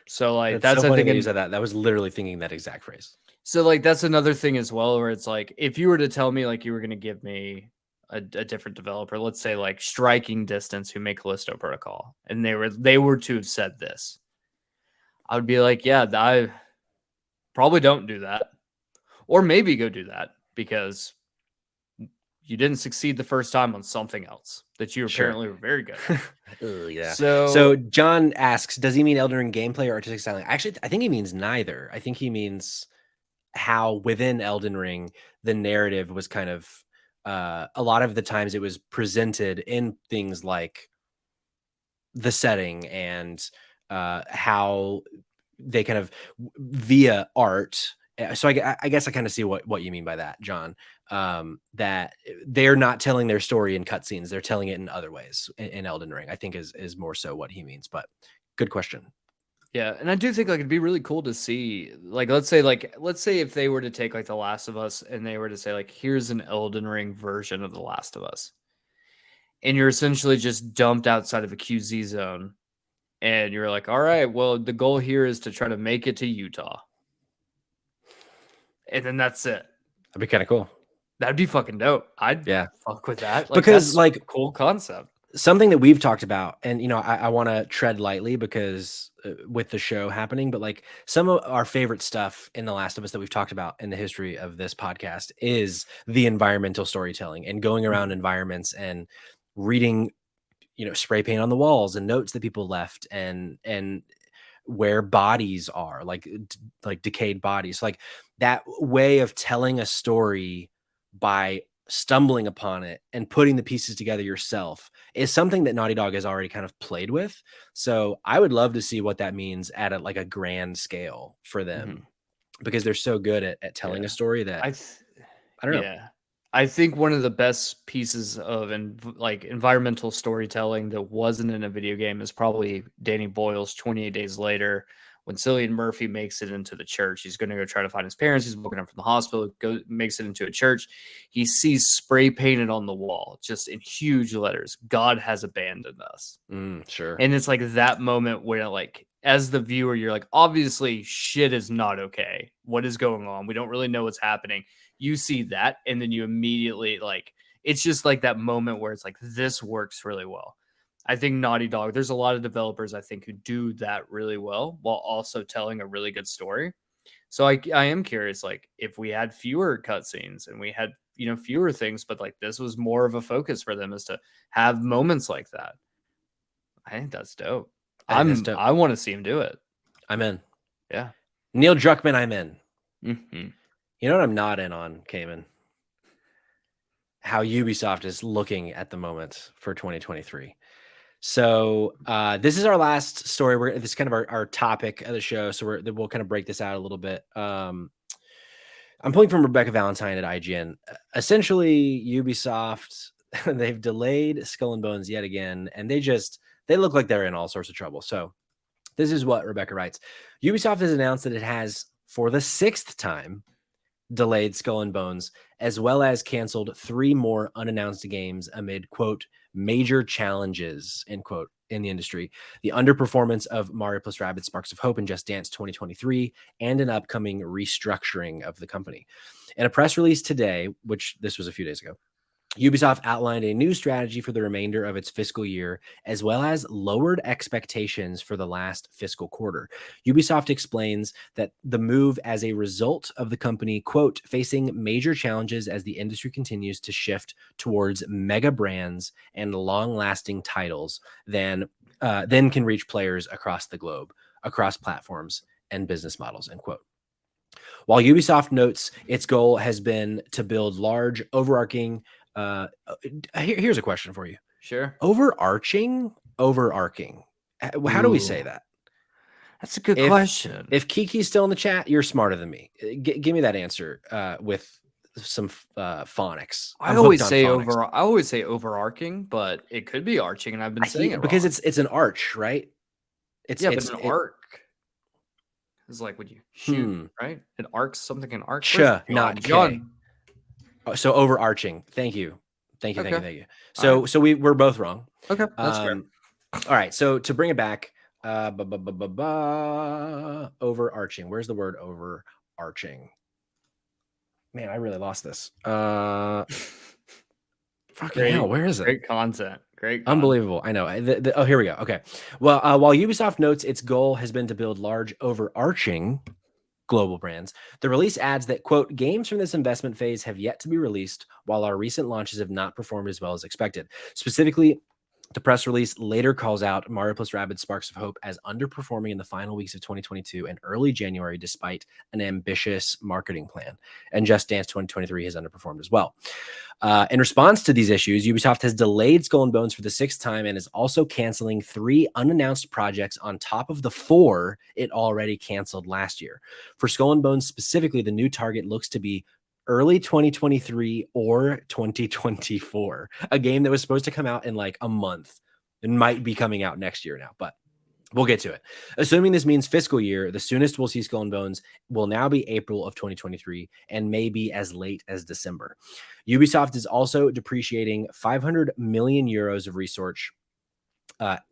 So like that's so I funny think that you said that. That was literally thinking that exact phrase. So like that's another thing as well, where it's like if you were to tell me like you were going to give me a different developer, let's say like Striking Distance, who make Callisto Protocol, and they were to have said this, I would be like, yeah, I probably don't do that, or maybe go do that because you didn't succeed the first time on something else that you apparently were very good at. Yeah. So So John asks, does he mean Elden Ring gameplay or artistic styling? Actually, I think he means neither. I think he means how within Elden Ring the narrative was kind of a lot of the times it was presented in things like the setting and how they kind of via art. So I guess I kind of see what you mean by that, John. That they're not telling their story in cutscenes; they're telling it in other ways in Elden Ring. I think is more so what he means. But good question. yeah, and I do think like it'd be really cool to see let's say if they were to take like The Last of Us and they were to say like here's an Elden Ring version of The Last of Us. And you're essentially just dumped outside of a QZ zone and you're like, all right, well, the goal here is to try to make it to Utah. And then that's it. That'd be kind of cool. That'd be fucking dope. I'd Yeah. fuck with that. Like, Because that's like a cool concept. something that we've talked about, and I want to tread lightly because with the show happening, but like some of our favorite stuff in The Last of Us that we've talked about in the history of this podcast is the environmental storytelling and going around environments and reading, spray paint on the walls and notes that people left and where bodies are, like decayed bodies, like that way of telling a story by stumbling upon it and putting the pieces together yourself is something that Naughty Dog has already kind of played with. So I would love to see what that means at a grand scale for them, because they're so good at telling a story that I don't know. Yeah. I think one of the best pieces of environmental storytelling that wasn't in a video game is probably Danny Boyle's 28 Days Later, when Cillian Murphy makes it into the church. He's going to go try to find his parents. He's woken up from the hospital, makes it into a church. He sees spray painted on the wall, just in huge letters, "God has abandoned us." Sure. And it's like that moment where, like, as the viewer, you're like, obviously shit is not okay. What is going on? We don't really know what's happening. You see that, and then you immediately, like, it's just like that moment where it's like, this works really well. I think Naughty Dog, there's a lot of developers, I think, who do that really well while also telling a really good story. So I am curious, like, if we had fewer cutscenes and we had, fewer things, but like this was more of a focus for them, is to have moments like that. I think that's dope. I want to see him do it. I'm in. Yeah. Neil Druckmann, I'm in. Mm-hmm. You know what I'm not in on, Cayman? How Ubisoft is looking at the moment for 2023. So this is our last story. This is kind of our topic of the show. So we'll kind of break this out a little bit. I'm pulling from Rebecca Valentine at IGN. Essentially, Ubisoft, they've delayed Skull and Bones yet again, and they look like they're in all sorts of trouble. So this is what Rebecca writes. Ubisoft has announced that it has, for the 6th time, delayed Skull and Bones, as well as canceled 3 more unannounced games amid, quote, major challenges, end quote, in the industry. The underperformance of Mario plus Rabbids Sparks of Hope and Just Dance 2023, and an upcoming restructuring of the company. In a press release today, which this was a few days ago, Ubisoft outlined a new strategy for the remainder of its fiscal year, as well as lowered expectations for the last fiscal quarter. Ubisoft explains that the move as a result of the company, quote, facing major challenges as the industry continues to shift towards mega brands and long-lasting titles then can reach players across the globe, across platforms and business models, end quote. While Ubisoft notes its goal has been to build large, overarching here's a question for you. Sure. Overarching. How do we say that? That's a good question. If Kiki's still in the chat, you're smarter than me. Give me that answer with some phonics. I always say overarching, but it could be arching, and I've been saying it because wrong. it's an arch, right? But an arc is like when you shoot, right? It arcs, something can arc. Not K. So overarching. Thank you. So we're both wrong. Okay, that's fair. All right. So to bring it back, overarching. Where's the word overarching? Man, I really lost this. Fucking hell, where is it? Great content. Unbelievable. I know. Oh, here we go. Okay. Well, while Ubisoft notes its goal has been to build large, overarching global brands, the release adds that, quote, games from this investment phase have yet to be released, while our recent launches have not performed as well as expected. Specifically, the press release later calls out Mario plus Rabbids Sparks of Hope as underperforming in the final weeks of 2022 and early January, despite an ambitious marketing plan. And Just Dance 2023 has underperformed as well. In response to these issues, Ubisoft has delayed Skull and Bones for the 6th time and is also canceling 3 unannounced projects on top of the 4 it already canceled last year. For Skull and Bones specifically, the new target looks to be early 2023 or 2024, a game that was supposed to come out in like a month and might be coming out next year now, but we'll get to it. Assuming this means fiscal year, the soonest we'll see Skull and Bones will now be April of 2023 and maybe as late as December. Ubisoft is also depreciating 500 million euros of research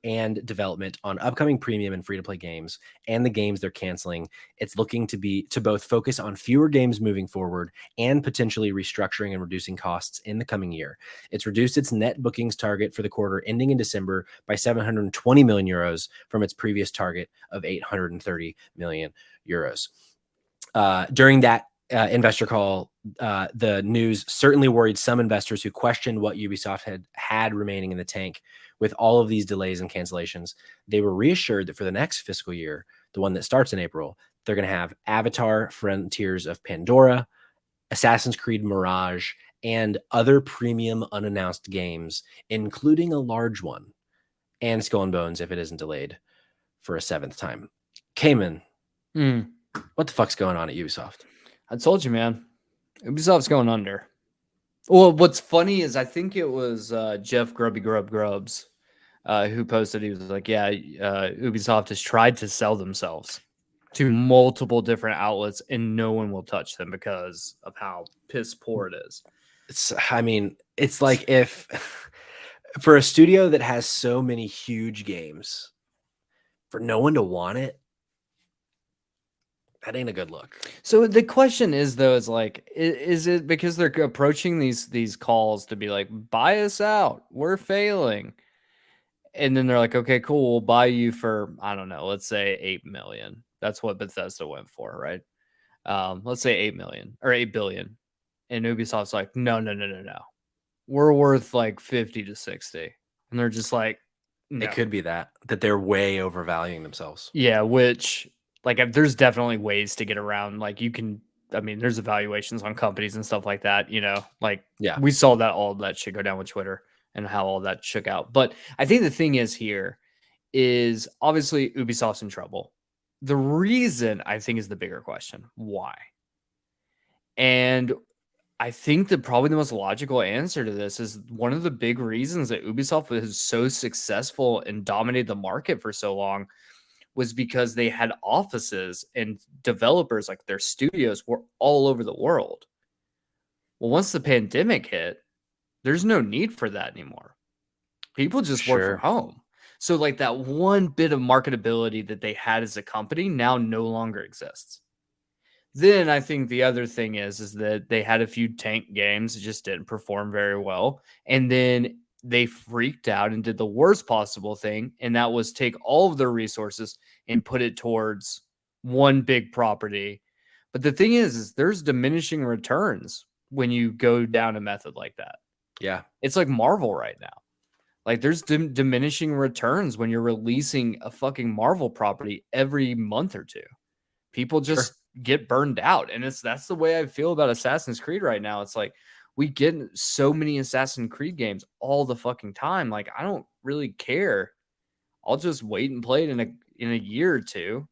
and development on upcoming premium and free-to-play games and the games they're canceling. It's looking to both focus on fewer games moving forward and potentially restructuring and reducing costs in the coming year. It's reduced its net bookings target for the quarter ending in December by 720 million euros from its previous target of 830 million euros. During that investor call, the news certainly worried some investors who questioned what Ubisoft had remaining in the tank with all of these delays and cancellations. They were reassured that for the next fiscal year, the one that starts in April, they're going to have Avatar: Frontiers of Pandora, Assassin's Creed Mirage, and other premium unannounced games, including a large one, and Skull and Bones if it isn't delayed for a seventh time. Cayman, what the fuck's going on at Ubisoft? I told you, man. Ubisoft's going under. Well, what's funny is I think it was Jeff Grubbs who posted. He was like, "Yeah, Ubisoft has tried to sell themselves to multiple different outlets, and no one will touch them because of how piss poor it is." It's like if for a studio that has so many huge games, for no one to want it, that ain't a good look. So the question is, though, is like, is it because they're approaching these calls to be like, buy us out, we're failing, and then they're like, okay, cool, we'll buy you for, I don't know, let's say 8 million. That's what Bethesda went for, right? Let's say 8 million or 8 billion, and Ubisoft's like, no, we're worth like 50 to 60, and they're just like, no. It could be that they're way overvaluing themselves. Yeah, which like there's definitely ways to get around. Like you can, I mean, there's evaluations on companies and stuff like that. Like we saw that all that shit go down with Twitter and how all that shook out. But I think the thing is here is obviously Ubisoft's in trouble. The reason I think is the bigger question: why? And I think that probably the most logical answer to this is one of the big reasons that Ubisoft was so successful and dominated the market for so long was because they had offices and developers, like their studios were all over the world. Well, once the pandemic hit, there's no need for that anymore. People just work from home. So like that one bit of marketability that they had as a company now no longer exists. Then I think the other thing is that they had a few tank games that just didn't perform very well. And then they freaked out and did the worst possible thing. And that was take all of their resources and put it towards one big property. But the thing is there's diminishing returns when you go down a method like that. Yeah. It's like Marvel right now. Like there's diminishing returns when you're releasing a fucking Marvel property every month or two. People just get burned out. And that's the way I feel about Assassin's Creed right now. It's like we get so many Assassin's Creed games all the fucking time. Like I don't really care. I'll just wait and play it in a year or two.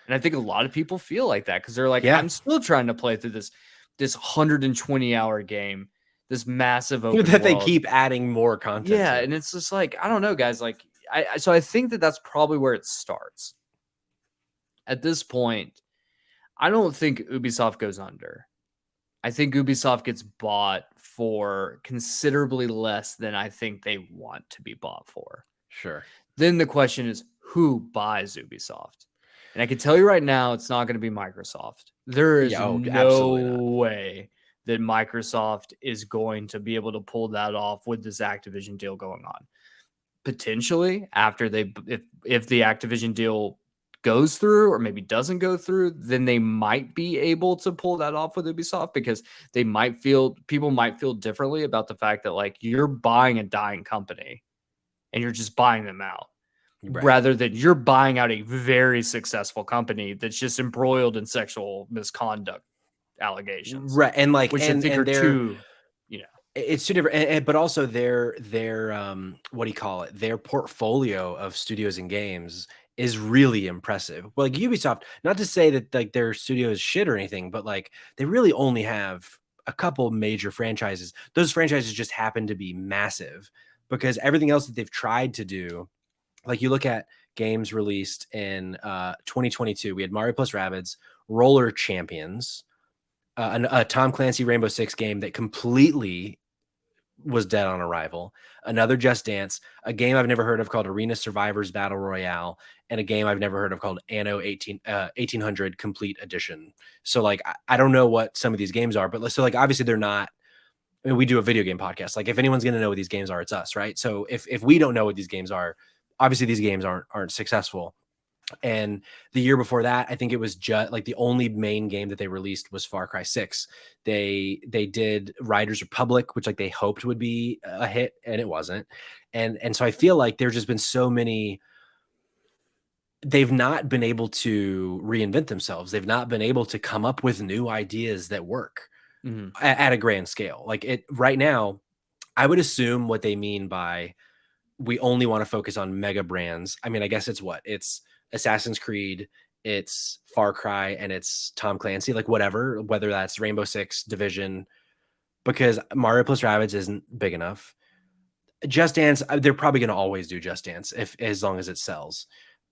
And I think a lot of people feel like that because they're like, I'm still trying to play through this 120-hour game, this massive open that world. They keep adding more content. Yeah, and it's just like, I don't know, guys. Like so I think that's probably where it starts. At this point, I don't think Ubisoft goes under. I think Ubisoft gets bought for considerably less than I think they want to be bought for. Sure. Then the question is, who buys Ubisoft? And I can tell you right now, it's not going to be Microsoft. There is no way that Microsoft is going to be able to pull that off with this Activision deal going on. Potentially, after if the Activision deal goes through or maybe doesn't go through, then they might be able to pull that off with Ubisoft because people might feel differently about the fact that like you're buying a dying company and you're just buying them out rather than you're buying out a very successful company that's just embroiled in sexual misconduct allegations. Right. And like, which I think are two, it's two different, but also their what do you call it? Their portfolio of studios and games is really impressive. Well, like Ubisoft, not to say that like their studio is shit or anything, but like they really only have a couple major franchises. Those franchises just happen to be massive because everything else that they've tried to do, like you look at games released in 2022, we had Mario plus Rabbids, Roller Champions, a Tom Clancy Rainbow Six game that completely was dead on arrival. Another Just Dance, a game I've never heard of called Arena Survivors Battle Royale, and a game I've never heard of called Anno 1800 Complete Edition. So like I don't know what some of these games are, but so like obviously they're not. I mean, we do a video game podcast. Like if anyone's going to know what these games are, it's us, right? So if we don't know what these games are, obviously these games aren't successful. And the year before that, I think it was just like the only main game that they released was Far Cry 6. They did Riders Republic, which like they hoped would be a hit, and it wasn't. And so I feel like there's just been so many. They've not been able to reinvent themselves. They've not been able to come up with new ideas that work at a grand scale. Like it right now, I would assume what they mean by we only want to focus on mega brands. I mean, I guess it's Assassin's Creed, it's Far Cry, and it's Tom Clancy, like whatever, whether that's Rainbow Six, Division, because Mario plus Rabbids isn't big enough. Just Dance, they're probably going to always do Just Dance if as long as it sells.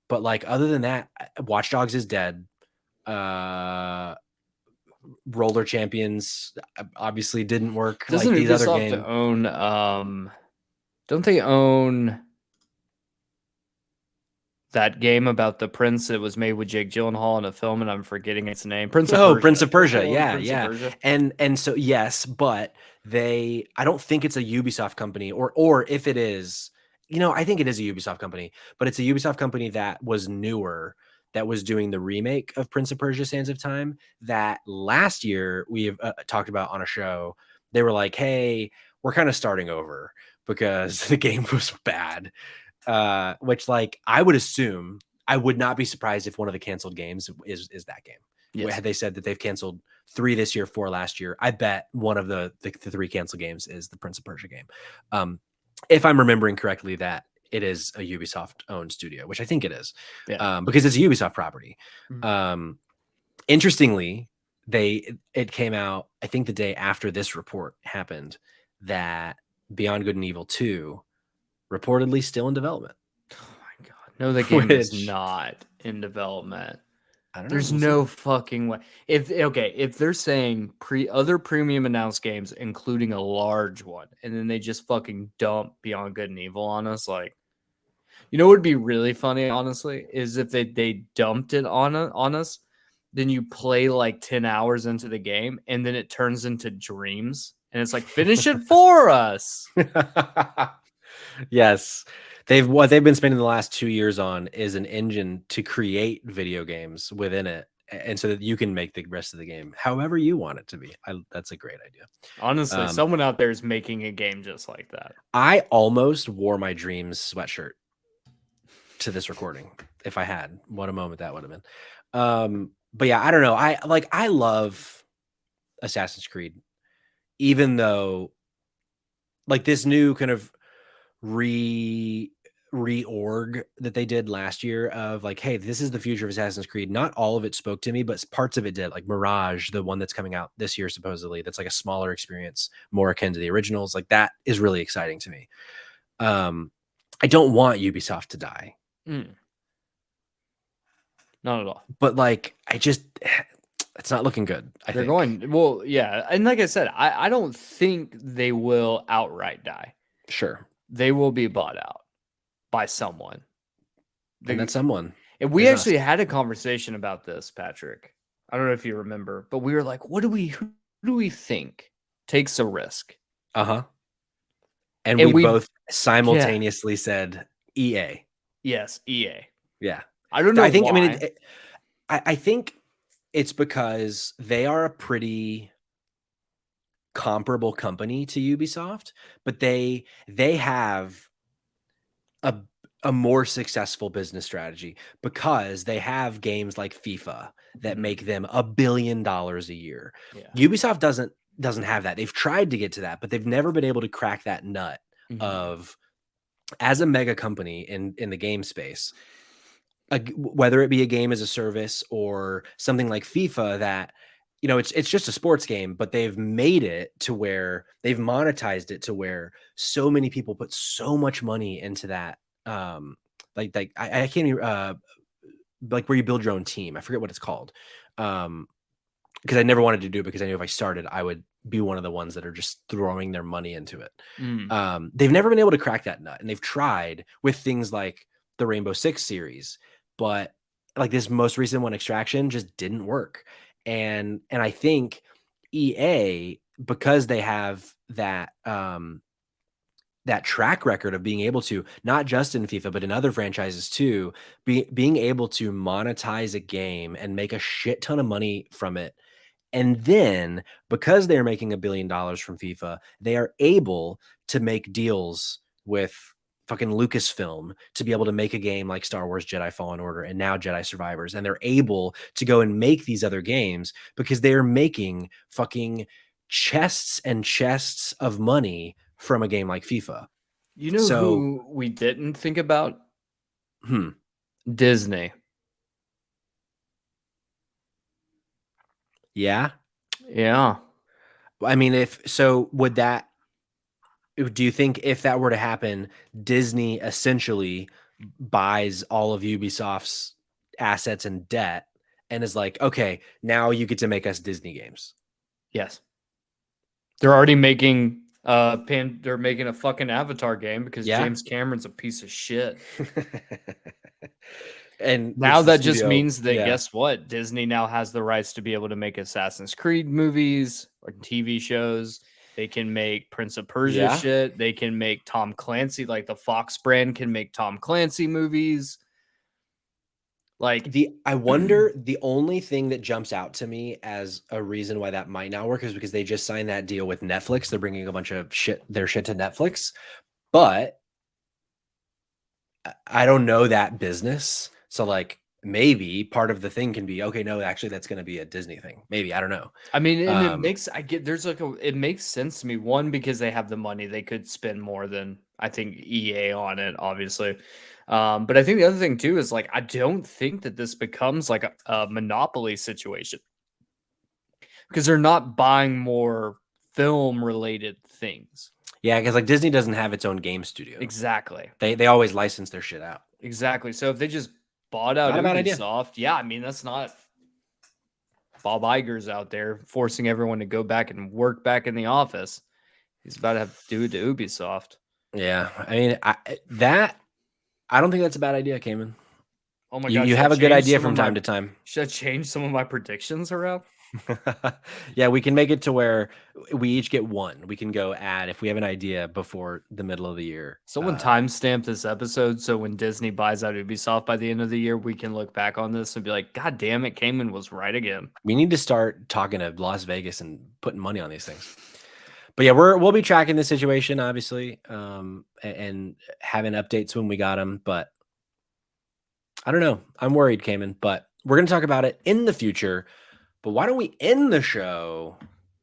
But like other than that, Watch Dogs is dead. Roller Champions obviously didn't work. Doesn't like these other Ubisoft games. own don't they own that game about the prince that was made with Jake Gyllenhaal in a film, and I'm forgetting its name? Prince of Persia. Prince of Persia. Prince Yeah, of yeah. Persia. And so yes, but I don't think it's a Ubisoft company, or if it is, I think it is a Ubisoft company, but it's a Ubisoft company that was newer, that was doing the remake of Prince of Persia: Sands of Time that last year we have talked about on a show. They were like, "Hey, we're kind of starting over because the game was bad." Which like I would assume, I would not be surprised if one of the canceled games is that game. Yes. Had they said that they've canceled 3 this year, 4 last year, I bet one of the 3 canceled games is the Prince of Persia game. If I'm remembering correctly, that it is a Ubisoft owned studio, which I think it is, because it's a Ubisoft property. Interestingly, it came out, I think the day after this report happened, that Beyond Good and Evil 2 reportedly still in development. Oh my god. No, the game is not in development. I don't know. There's no fucking way. If they're saying other premium announced games, including a large one, and then they just fucking dump Beyond Good and Evil on us, like, what would be really funny, honestly, is if they dumped it on us, then you play like 10 hours into the game, and then it turns into Dreams, and it's like, finish it for us. Yes. What they've been spending the last 2 years on is an engine to create video games within it, and so that you can make the rest of the game however you want it to be. That's a great idea. Honestly, someone out there is making a game just like that. I almost wore my Dreams sweatshirt to this recording. If I had, what a moment that would have been. But yeah, I don't know. I love Assassin's Creed, even though like this new kind of reorg that they did last year of like, hey, this is the future of Assassin's Creed. Not all of it spoke to me, but parts of it did. Like Mirage, the one that's coming out this year, supposedly, that's like a smaller experience, more akin to the originals. Like that is really exciting to me. I don't want Ubisoft to die. Not at all. But like, it's not looking good. They're going, well, yeah. And like I said, I don't think they will outright die. Sure. They will be bought out by someone. And that someone. And we actually had a conversation about this, Patrick. I don't know if you remember, but we were like, who do we think takes a risk? Uh-huh. And we both simultaneously said EA. Yes, EA. Yeah. I don't know. I think, why. I mean, I think it's because they are a pretty comparable company to Ubisoft, but they have a more successful business strategy because they have games like FIFA that make them $1 billion a year. Yeah. Ubisoft doesn't have that. They've tried to get to that, but they've never been able to crack that nut of, as a mega company in the game space, whether it be a game as a service or something like FIFA that, it's just a sports game, but they've made it to where they've monetized it to where so many people put so much money into that. I can't even, like where you build your own team. I forget what it's called. because I never wanted to do it because I knew if I started, I would be one of the ones that are just throwing their money into it. They've never been able to crack that nut, and they've tried with things like the Rainbow Six series, but like this most recent one, Extraction, just didn't work. And I think EA, because they have that that track record of being able to, not just in FIFA but in other franchises too, being able to monetize a game and make a shit ton of money from it. And then because they're making $1 billion from FIFA, they are able to make deals with fucking Lucasfilm to be able to make a game like Star Wars Jedi Fallen Order and now Jedi Survivors. And they're able to go and make these other games because they are making fucking chests and chests of money from a game like FIFA. You know So, who we didn't think about? Disney. Yeah. Yeah. I mean, if so, would that, do you think if that were to happen, Disney essentially buys all of Ubisoft's assets and debt and is like, okay, now you get to make us Disney games? Yes. They're already making they're making a fucking Avatar game because Yeah. James Cameron's a piece of shit. And Now it's the that just studio, means that yeah. guess what? Disney now has the rights to be able to make Assassin's Creed movies or TV shows. They can make Prince of Persia Yeah. shit. They can make Tom Clancy, like the Fox brand can make Tom Clancy movies. Like I wonder, the only thing that jumps out to me as a reason why that might not work is because they just signed that deal with Netflix. They're bringing a bunch of their shit to Netflix, but I don't know that business. So like maybe part of the thing can be, okay, no, actually that's going to be a Disney thing. Maybe, I don't know. I mean, and it makes it makes sense to me. One, because they have the money, they could spend more than I think EA on it, obviously. But I think the other thing too is like I don't think that this becomes like a monopoly situation because they're not buying more film related things. Yeah, because like Disney doesn't have its own game studio. Exactly. They always license their shit out. Exactly. So if they just bought out Not a bad idea. Ubisoft, yeah, I mean that's not Bob Iger's out there forcing everyone to go back and work back in the office. He's about to have to do it to Ubisoft. Yeah, I mean I don't think that's a bad idea, Cayman. Oh my You god, you should I have a good change idea some from of my time to time. should I change some of my predictions around? Yeah, we can make it to where we each get one. We can go add if we have an idea before the middle of the year. Someone timestamp this episode so when Disney buys out Ubisoft by the end of the year, we can look back on this and be like, God damn it, Cayman was right again. We need to start talking to Las Vegas and putting money on these things. But yeah, we'll be tracking the situation, obviously, and having updates when we got them. But I don't know. I'm worried, Cayman, but we're going to talk about it in the future. But why don't we end the show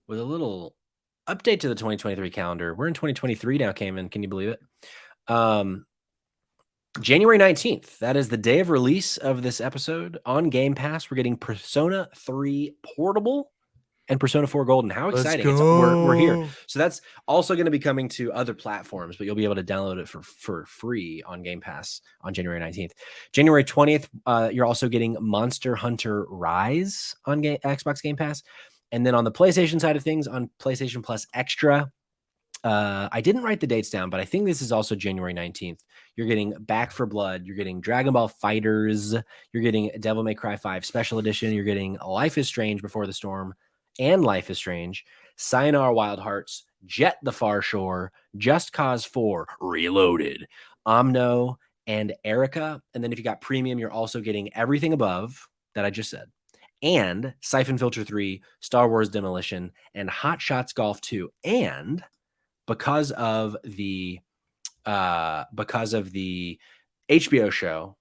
with a little update to the 2023 calendar? We're in 2023 now, Cayman. Can you believe it? January 19th. That is the day of release of this episode on Game Pass. We're getting Persona 3 Portable and Persona 4 Golden. How exciting. We're here. So that's also going to be coming to other platforms, but you'll be able to download it for free on Game Pass on January 19th. January 20th, you're also getting Monster Hunter Rise on Xbox Game Pass. And then on the PlayStation side of things, on PlayStation Plus Extra, I didn't write the dates down, but I think this is also January 19th. You're getting Back for Blood. You're getting Dragon Ball Fighters. You're getting Devil May Cry 5 Special Edition. You're getting Life is Strange Before the Storm and Life is Strange, Sayonara Wild Hearts, Jet the Far Shore, Just Cause 4 Reloaded, Omno, and Erica. And then if you got premium, you're also getting everything above that I just said, and Siphon Filter 3, Star Wars Demolition, and Hot Shots Golf 2. And because of the HBO show,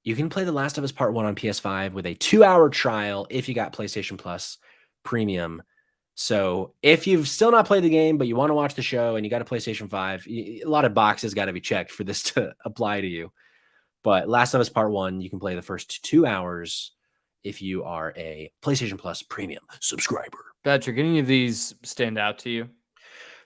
you can play The Last of Us Part 1 on PS5 with a 2-hour trial if you got PlayStation Plus Premium. So if you've still not played the game, but you want to watch the show and you got a PlayStation 5, a lot of boxes got to be checked for this to apply to you. But Last of Us Part 1, you can play the first 2 hours if you are a PlayStation Plus Premium subscriber. Patrick, any of these stand out to you?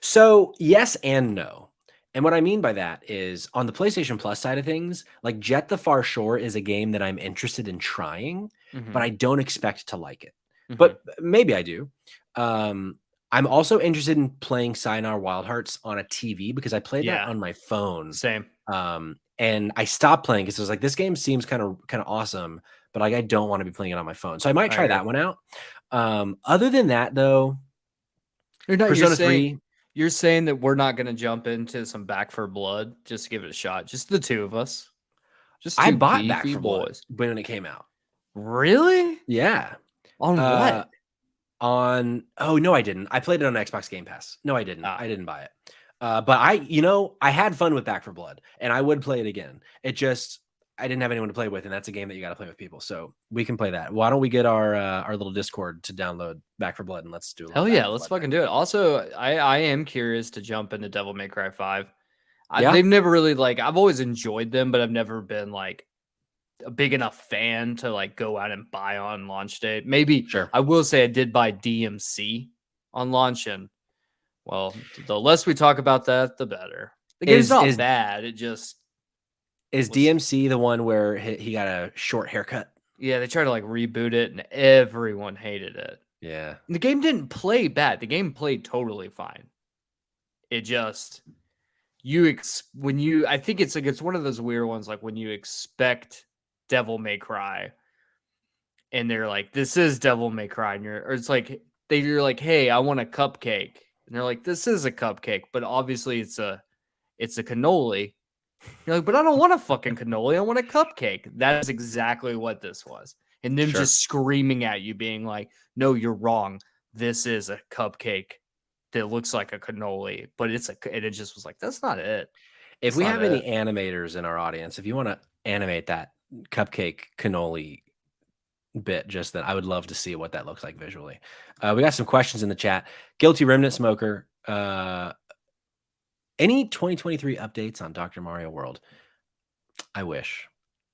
So yes and no. And what I mean by that is on the PlayStation Plus side of things, like Jet the Far Shore is a game that I'm interested in trying, but I don't expect to like it. but maybe I do. I'm also interested in playing Sayonara Wild Hearts on a TV because I played that on my phone. Same. And I stopped playing because I was like, this game seems kind of awesome, but like I don't want to be playing it on my phone. So I might try that one out. Other than that, though, Persona 3. You're saying that we're not going to jump into some Back for Blood just to give it a shot. Just the two of us. Just I two bought Back beefy for Blood boys. when it came out. Really? Yeah. On what? Oh no, I didn't. I played it on Xbox Game Pass. No, I didn't. I didn't buy it. But I had fun with Back for Blood, and I would play it again. It just I didn't have anyone to play with, and that's a game that you got to play with people. So we can play that. Why don't we get our little Discord to download Back for Blood and let's do a Hell yeah, let's fucking do it. Also, I am curious to jump into Devil May Cry 5. They've never really I've always enjoyed them, but I've never been like a big enough fan to like go out and buy on launch day. Maybe I will say I did buy DMC on launch, and well, the less we talk about that, the better. The game's not bad. It just is DMC the one where he got a short haircut. Yeah, they tried to like reboot it, and everyone hated it. Yeah, and the game didn't play bad. The game played totally fine. It just I think it's one of those weird ones, like when you expect Devil May Cry, and they're like, "This is Devil May Cry," and you're like, "Hey, I want a cupcake," and they're like, "This is a cupcake," but obviously it's a cannoli. You're like, "But I don't want a fucking cannoli. I want a cupcake." That is exactly what this was, and them just screaming at you, being like, "No, you're wrong. This is a cupcake that looks like a cannoli, but and it just was like, that's not it." If we have any animators in our audience, if you want to animate that cupcake cannoli bit, just that, I would love to see what that looks like visually. We got some questions in the chat. Guilty Remnant Smoker. Any 2023 updates on Dr. Mario World? I wish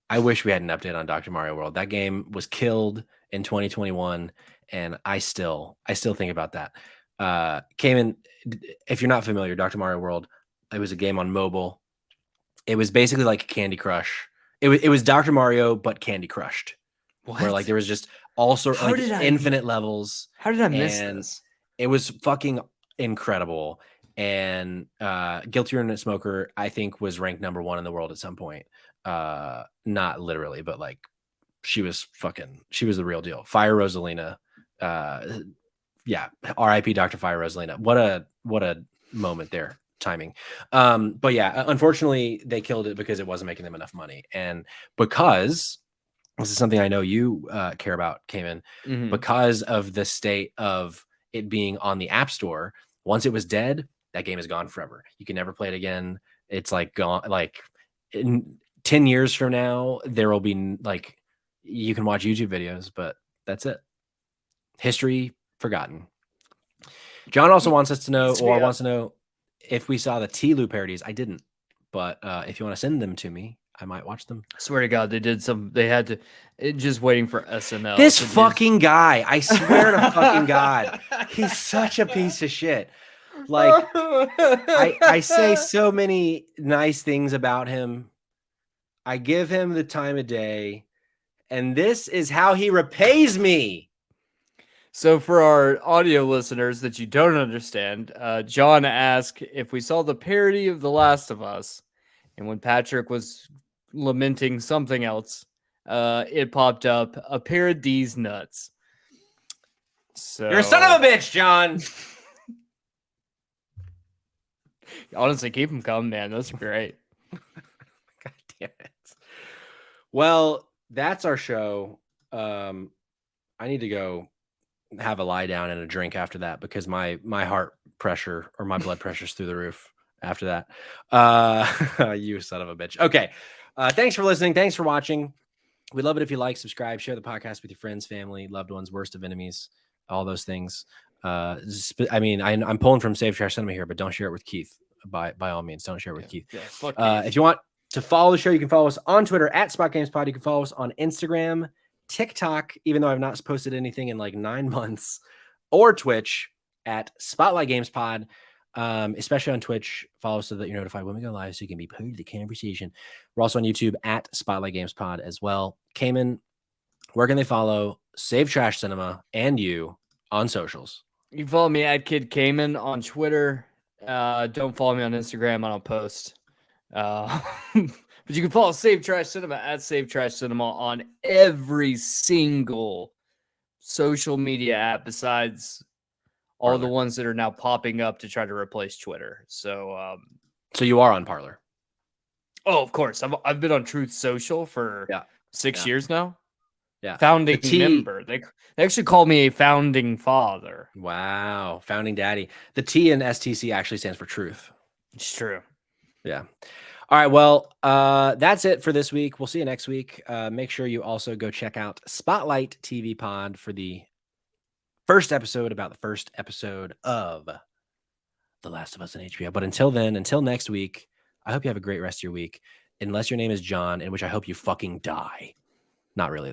we had an update on Dr. Mario World. That game was killed in 2021, and I still think about that. Came in, if you're not familiar, Dr. Mario World, it was a game on mobile. It was basically like Candy Crush. It was Dr. Mario, but Candy Crushed. Where like there was just all sorts like infinite levels. How did I miss this? It was fucking incredible. And Guilty Remnant Smoker, I think, was ranked #1 in the world at some point. Not literally, but like she was the real deal. Fire Rosalina. Yeah, R.I.P. Dr. Fire Rosalina. What a moment there. Timing. But yeah, unfortunately they killed it because it wasn't making them enough money. And because this is something I know you care about, Cayman, because of the state of it being on the App Store, once it was dead, that game is gone forever. You can never play it again. It's like gone. Like in 10 years from now, there will be like, you can watch YouTube videos, but that's it. History forgotten. John also wants us to know, wants to know if we saw the T-Lou parodies. I didn't, but if you want to send them to me, I might watch them. I swear to God, they had to, just waiting for SNL. This fucking guy, I swear to fucking God, he's such a piece of shit. Like, I say so many nice things about him. I give him the time of day, and this is how he repays me. So for our audio listeners that you don't understand, John asked if we saw the parody of The Last of Us, and when Patrick was lamenting something else, it popped up a pair of D's nuts. So you're a son of a bitch, John. Honestly, keep them coming, man. That's great. God damn it. Well, that's our show. I need to go have a lie down and a drink after that because my heart pressure or my blood pressure's through the roof after that. You son of a bitch. Okay. Thanks for listening. Thanks for watching. We'd love it if you like, subscribe, share the podcast with your friends, family, loved ones, worst of enemies, all those things. I mean, I'm pulling from Save Trash Cinema here, but don't share it with Keith. By all means, don't share it with Keith. Yeah, fuck Keith. If you want to follow the show, you can follow us on Twitter at SpotGamesPod. You can follow us on Instagram, TikTok, even though I've not posted anything in like 9 months, or Twitch at Spotlight Games Pod. Especially on Twitch, follow so that you're notified when we go live so you can be part of the conversation. We're also on YouTube at Spotlight Games Pod as well. Cayman, where can they follow Save Trash Cinema and you on socials? You can follow me at Kid Cayman on Twitter. Don't follow me on Instagram. I don't post. But you can follow Save Trash Cinema at Save Trash Cinema on every single social media app besides all the Parler. ones that are now popping up to try to replace Twitter. So, So you are on Parler. oh, of course, I've been on Truth Social for Yeah. 6 Yeah. years now. Yeah. Founding member. They actually call me a founding father. Wow. Founding daddy. The T in STC actually stands for truth. It's true. Yeah. All right. Well, that's it for this week. We'll see you next week. Make sure you also go check out Spotlight TV Pod for the first episode about the first episode of The Last of Us on HBO. But until then, until next week, I hope you have a great rest of your week. Unless your name is John, in which I hope you fucking die. Not really.